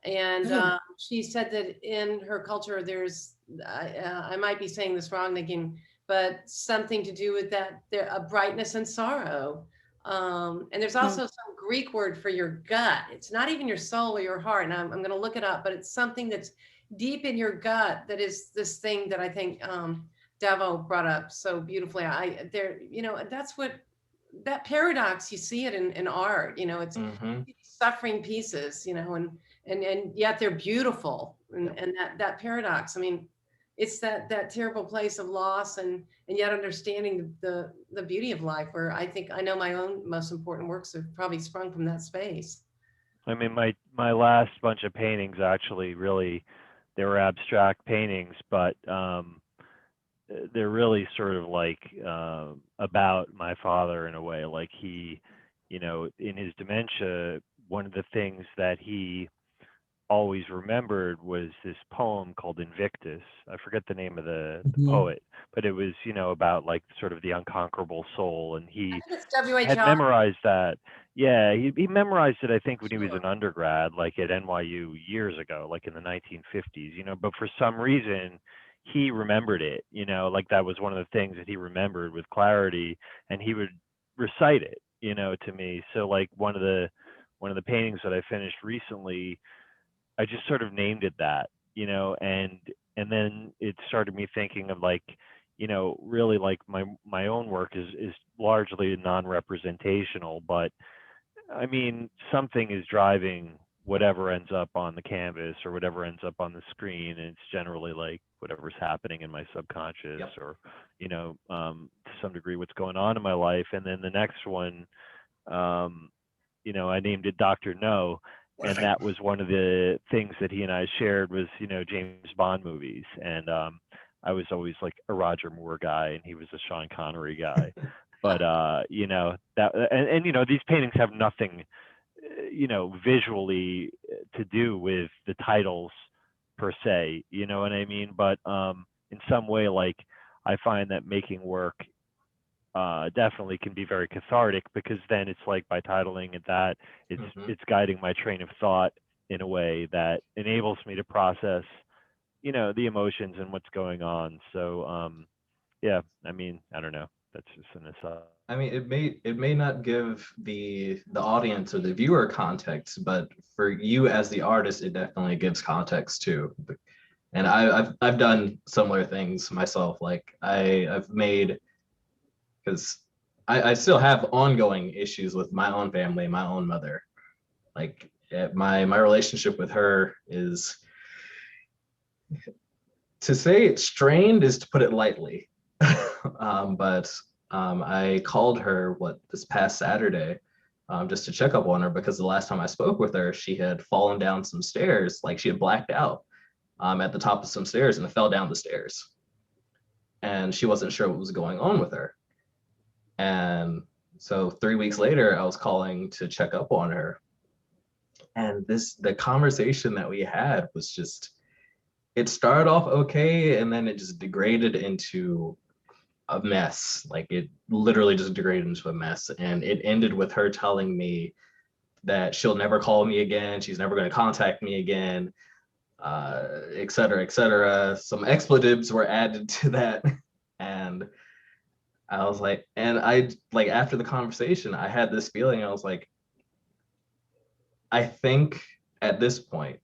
And she said that in her culture, there's, I might be saying this wrong again, but something to do with that, there a brightness and sorrow. And there's also some Greek word for your gut. It's not even your soul or your heart. And I'm going to look it up, but it's something that's deep in your gut. That is this thing that I think Davo brought up so beautifully. That's what, that paradox, you see it in art, it's suffering pieces, and yet they're beautiful. And that paradox, I mean, it's that terrible place of loss and yet understanding the beauty of life, where I know my own most important works have probably sprung from that space. I mean, my last bunch of paintings, actually, really, they were abstract paintings, but they're really sort of like about my father in a way. Like he, in his dementia, one of the things that he always remembered was this poem called Invictus. I forget the name of the poet, but it was, about like sort of the unconquerable soul. And he had memorized that. Yeah, he memorized it, I think, when he was an undergrad, like at NYU years ago, like in the 1950s, but for some reason, he remembered it, like that was one of the things that he remembered with clarity, and he would recite it, to me. So like one of the paintings that I finished recently, I just sort of named it that, and then it started me thinking of like, really like my own work is largely non-representational, but I mean, something is driving whatever ends up on the canvas or whatever ends up on the screen, and it's generally like whatever's happening in my subconscious, or to some degree what's going on in my life. And then the next one, I named it Dr. No, and that was one of the things that he and I shared was James Bond movies, and I was always like a Roger Moore guy and he was a Sean Connery guy. But these paintings have nothing visually to do with the titles per se, you know what I mean? But in some way, like, I find that making work definitely can be very cathartic, because then it's like, by titling it that, it's guiding my train of thought in a way that enables me to process the emotions and what's going on. So yeah, I mean, I don't know, that's just an aside. I mean, it may not give the audience or the viewer context, but for you as the artist, it definitely gives context too. And I've done similar things myself. Like I've made, because I still have ongoing issues with my own family, my own mother. Like my relationship with her is, to say it's strained is to put it lightly. But I called her this past Saturday just to check up on her, because the last time I spoke with her, she had fallen down some stairs, like she had blacked out at the top of some stairs and fell down the stairs. And she wasn't sure what was going on with her. And so 3 weeks later, I was calling to check up on her. And the conversation that we had was just, it started off okay, and then it just degraded into a mess. Like, it literally just degraded into a mess. And it ended with her telling me that she'll never call me again, she's never going to contact me again, et cetera, et cetera. Some expletives were added to that. And I was like, after the conversation, I had this feeling. I was like, I think at this point,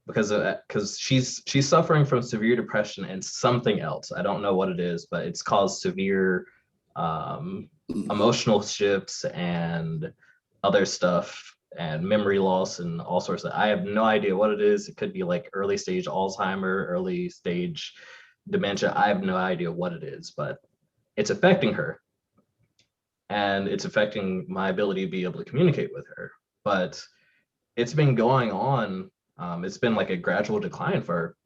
because she's suffering from severe depression and something else. I don't know what it is, but it's caused severe emotional shifts and other stuff and memory loss and all sorts of. I have no idea what it is. It could be like early stage Alzheimer, early stage dementia. I have no idea what it is, but it's affecting her, and it's affecting my ability to be able to communicate with her. But it's been going on. It's been like a gradual decline for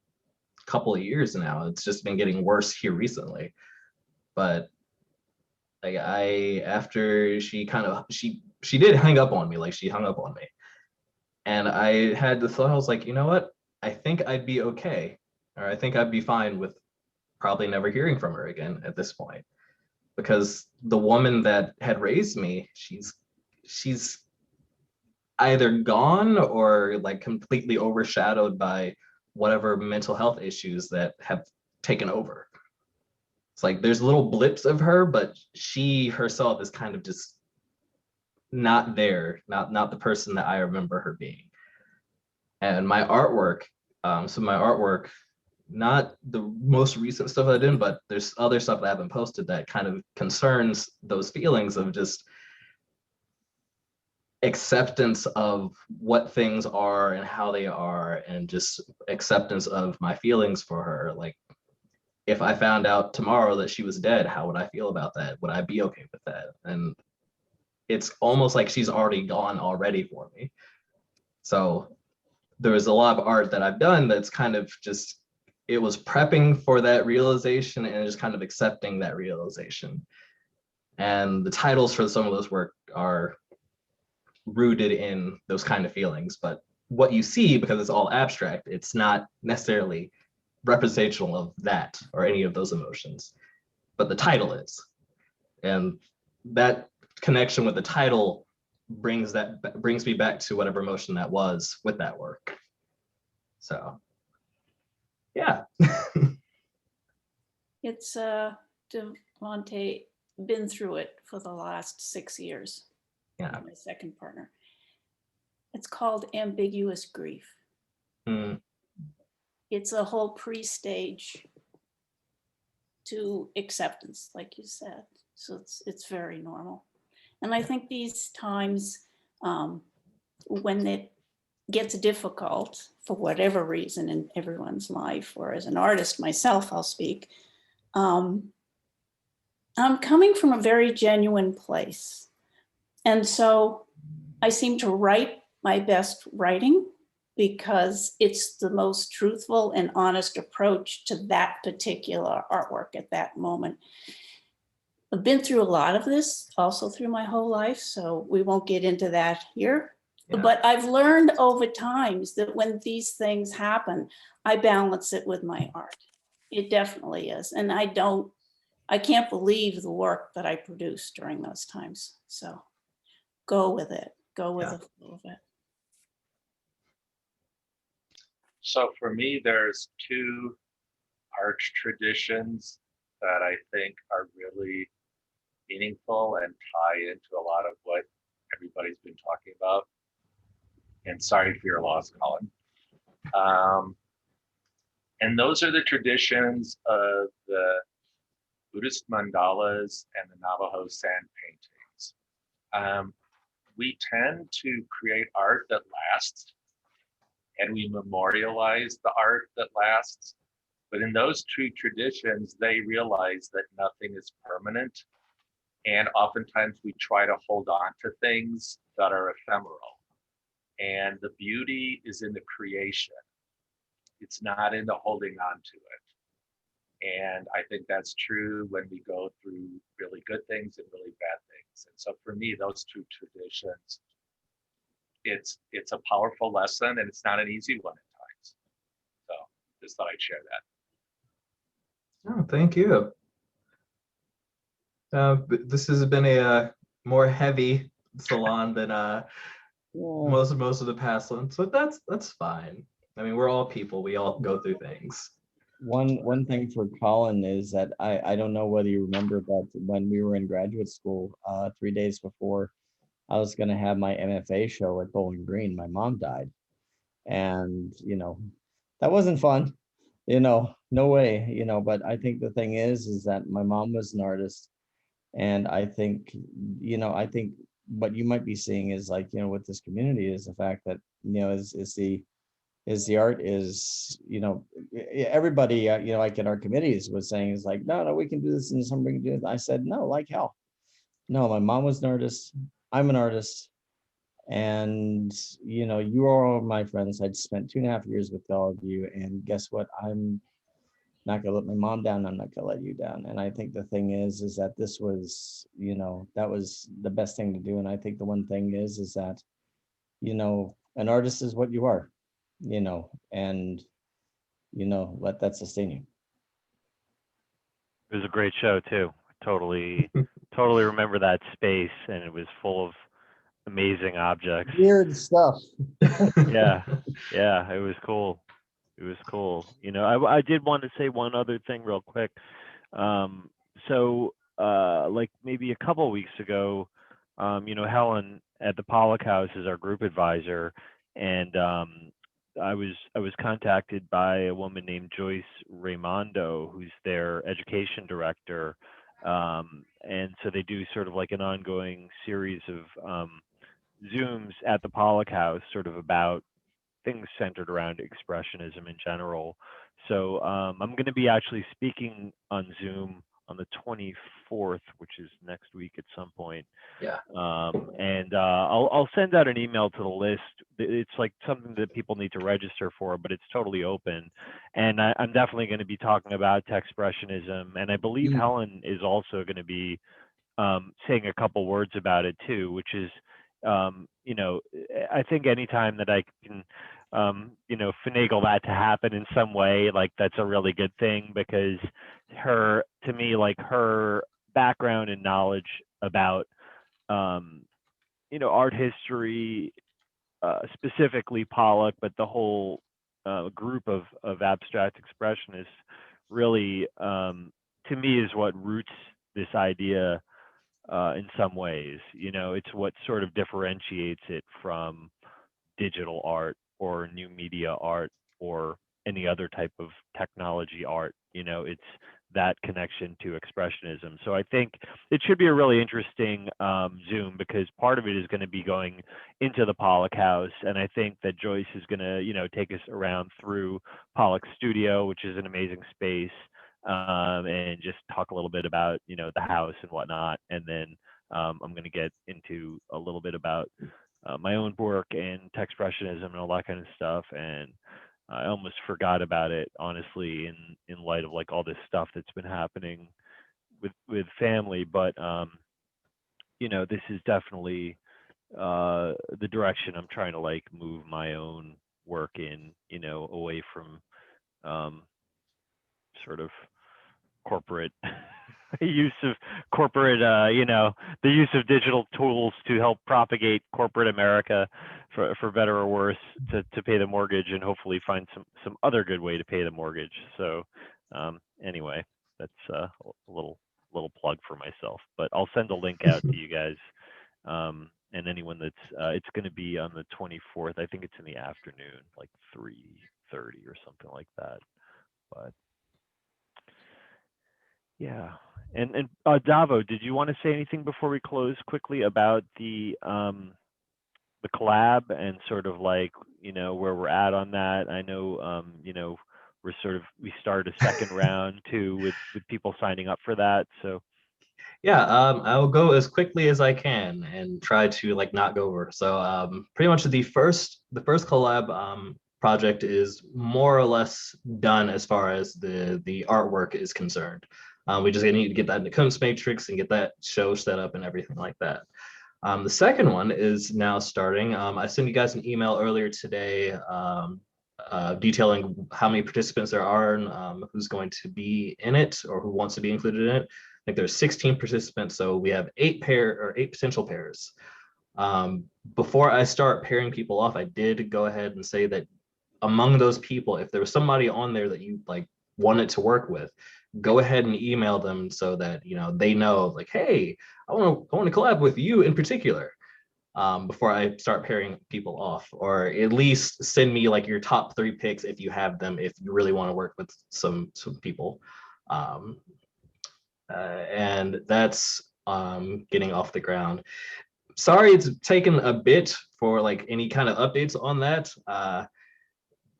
a couple of years now. It's just been getting worse here recently. But like after she did hang up on me, like she hung up on me. And I had the thought, I was like, you know what? I think I'd be okay. Or I think I'd be fine with probably never hearing from her again at this point, because the woman that had raised me, she's either gone or like completely overshadowed by whatever mental health issues that have taken over. It's like there's little blips of her, but she herself is kind of just not there, not the person that I remember her being. And my artwork, so my artwork, not the most recent stuff I did, but there's other stuff that I haven't posted that kind of concerns those feelings of just acceptance of what things are and how they are, and just acceptance of my feelings for her. Like, if I found out tomorrow that she was dead, how would I feel about that? Would I be okay with that? And it's almost like she's already gone already for me. So there's a lot of art that I've done that's kind of just, it was prepping for that realization and just kind of accepting that realization. And the titles for some of those work are rooted in those kind of feelings, but what you see, because it's all abstract, it's not necessarily representational of that or any of those emotions, but the title is. And that connection with the title brings me back to whatever emotion that was with that work. So yeah. It's Davonte been through it for the last 6 years. Yeah. My second partner. It's called ambiguous grief. It's a whole pre-stage to acceptance, like you said. So it's very normal. And I think these times when it gets difficult for whatever reason in everyone's life, or as an artist myself, I'll speak, I'm coming from a very genuine place. And so I seem to write my best writing because it's the most truthful and honest approach to that particular artwork at that moment. I've been through a lot of this also through my whole life, so we won't get into that here. Yeah. But I've learned over times that when these things happen, I balance it with my art. It definitely is. And I can't believe the work that I produced during those times. So go with it. Go with the flow of it. So for me, there's two art traditions that I think are really meaningful and tie into a lot of what everybody's been talking about. And sorry for your loss, Colin. And those are the traditions of the Buddhist mandalas and the Navajo sand paintings. We tend to create art that lasts, and we memorialize the art that lasts. But in those two traditions, they realize that nothing is permanent. And oftentimes we try to hold on to things that are ephemeral. And the beauty is in the creation. It's not in the holding on to it. And I think that's true when we go through really good things and really bad things. And so for me, those two traditions, it's a powerful lesson, and it's not an easy one at times. So just thought I'd share that. Oh, thank you. This has been a more heavy salon than most of the past ones, so that's fine. I mean, we're all people. We all go through things. One thing for Colin is that I don't know whether you remember, but when we were in graduate school, 3 days before I was going to have my MFA show at Bowling Green, my mom died, and that wasn't fun. No way. But I think the thing is that my mom was an artist, and I think what you might be seeing is like with this community is the fact that is the art is everybody like in our committees was saying is like no we can do this and somebody can do it. I said no, like hell no. My mom was an artist, I'm an artist, and you are all my friends. I'd spent 2.5 years with all of you, and guess what? I'm not gonna let my mom down. I'm not gonna let you down. And I think the thing is that this was that was the best thing to do. And I think the one thing is that an artist is what you are, and let that sustain you. It was a great show too. Totally, totally remember that space, and it was full of amazing objects. Weird stuff. Yeah, yeah, it was cool. It was cool. You know, I did want to say one other thing real quick. Like maybe a couple of weeks ago, you know, Helen at the Pollock House is our group advisor, and I was contacted by a woman named Joyce Raimondo, who's their education director, and so they do sort of like an ongoing series of Zooms at the Pollock House, sort of about things centered around expressionism in general. So I'm going to be actually speaking on Zoom on the 24th, which is next week at some point. Yeah. And I'll send out an email to the list. It's like something that people need to register for, but it's totally open. And I'm definitely going to be talking about Techspressionism. And I believe Helen is also going to be saying a couple words about it too, which is, you know, I think anytime that I can, you know, finagle that to happen in some way, like that's a really good thing, because to me, like her background and knowledge about, you know, art history, specifically Pollock, but the whole group of abstract expressionists really, to me, is what roots this idea in some ways. You know, it's what sort of differentiates it from digital art or new media art or any other type of technology art. You know, it's that connection to expressionism. So I think it should be a really interesting Zoom, because part of it is going to be going into the Pollock House, and I think that Joyce is going to, you know, take us around through Pollock's studio, which is an amazing space, and just talk a little bit about, you know, the house and whatnot. And then I'm going to get into a little bit about my own work and Techspressionism and all that kind of stuff. And I almost forgot about it, honestly, in light of like all this stuff that's been happening with family. But you know, this is definitely the direction I'm trying to like move my own work in, you know, away from sort of corporate use of corporate, you know, the use of digital tools to help propagate corporate America, for better or worse, to pay the mortgage, and hopefully find some other good way to pay the mortgage. So anyway, that's a little plug for myself, but I'll send a link out to you guys, and anyone that's it's going to be on the 24th. I think it's in the afternoon, like 3:30 or something like that. But yeah. And Davo, did you want to say anything before we close quickly about the collab and sort of like, you know, where we're at on that? I know, you know, we started a second round too with people signing up for that. So yeah, I'll go as quickly as I can and try to like not go over. So pretty much the first collab project is more or less done as far as the artwork is concerned. We just need to get that in the Kunst matrix and get that show set up and everything like that. The second one is now starting. I sent you guys an email earlier today detailing how many participants there are and who's going to be in it or who wants to be included in it. I think there's 16 participants, so we have 8 potential pairs. Before I start pairing people off, I did go ahead and say that among those people, if there was somebody on there that you like wanted to work with, go ahead and email them so that, you know, they know like, hey, I want to collab with you in particular, before I start pairing people off, or at least send me like your top 3 picks if you have them, if you really want to work with some people. And that's getting off the ground. Sorry it's taken a bit for like any kind of updates on that.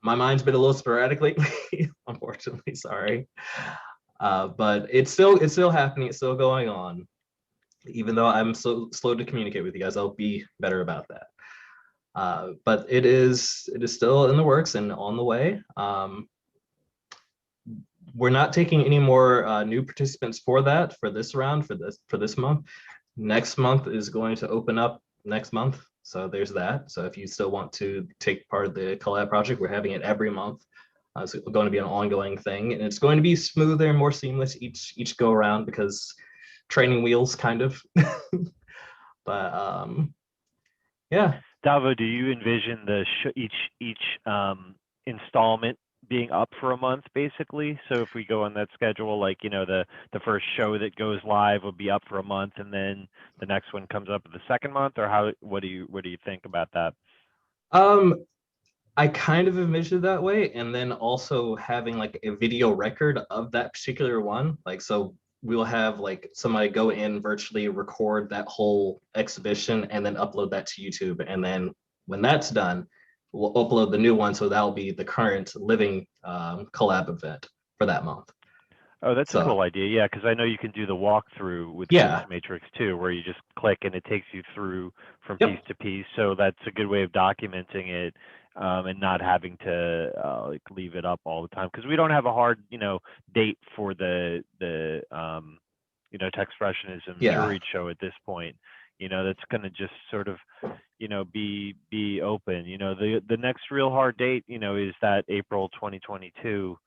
My mind's been a little sporadic lately, unfortunately, sorry. But it's still happening, it's still going on. Even though I'm so slow to communicate with you guys, I'll be better about that. But it is still in the works and on the way. We're not taking any more new participants for this round, for this month. Next month is going to open up next month. So there's that. So if you still want to take part of the collab project, we're having it every month. It's going to be an ongoing thing, and it's going to be smoother and more seamless each go around because training wheels kind of. But yeah. Davo, do you envision each installment being up for a month, basically? So if we go on that schedule, like, you know, the first show that goes live will be up for a month, and then the next one comes up the second month, or what do you think about that? I kind of envisioned that way, and then also having like a video record of that particular one. Like, so we'll have like somebody go in virtually record that whole exhibition and then upload that to YouTube. And then when that's done, we'll upload the new one. So that'll be the current living collab event for that month. Oh, that's a cool idea. Yeah, because I know you can do the walkthrough with Matrix too, where you just click and it takes you through from piece to piece. So that's a good way of documenting it, and not having to like leave it up all the time, because we don't have a hard, you know, date for the you know, Techspressionism juried show at this point. You know, that's going to just sort of, you know, be open. You know, the next real hard date, you know, is that April 2022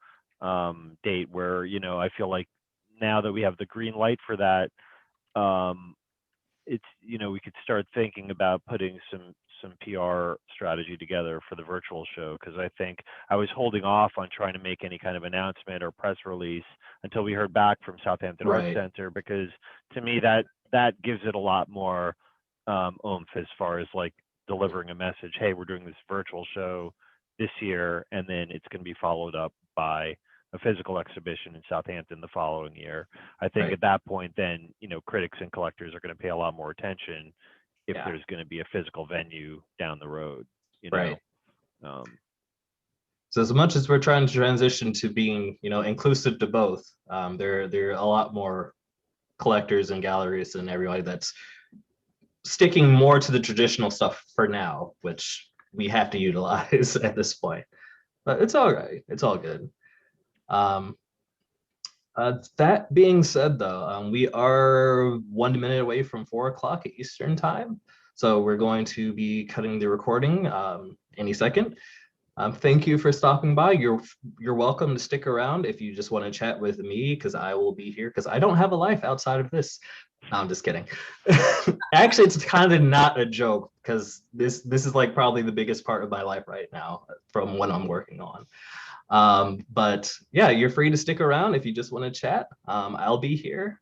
date, where, you know, I feel like now that we have the green light for that, it's, you know, we could start thinking about putting some PR strategy together for the virtual show, because I think I was holding off on trying to make any kind of announcement or press release until we heard back from Southampton Arts Center, because to me that gives it a lot more oomph as far as like delivering a message. Hey, we're doing this virtual show this year, and then it's going to be followed up by a physical exhibition in Southampton the following year. I think at that point, then, you know, critics and collectors are going to pay a lot more attention if there's going to be a physical venue down the road, you know. So as much as we're trying to transition to being, you know, inclusive to both, there are a lot more collectors and galleries and everybody that's sticking more to the traditional stuff for now, which we have to utilize at this point. But it's all right. It's all good. That being said, though, we are 1 minute away from 4 o'clock Eastern time. So we're going to be cutting the recording any second. Thank you for stopping by. You're welcome to stick around if you just want to chat with me, because I will be here, because I don't have a life outside of this. No, I'm just kidding. Actually, it's kind of not a joke, because this is like probably the biggest part of my life right now from what I'm working on. But yeah, you're free to stick around if you just want to chat. I'll be here.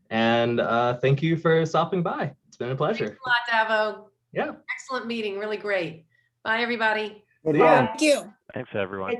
And thank you for stopping by. It's been a pleasure. Thanks a lot, Davo. Yeah. Excellent meeting. Really great. Bye, everybody. Thank you. Thanks, everyone.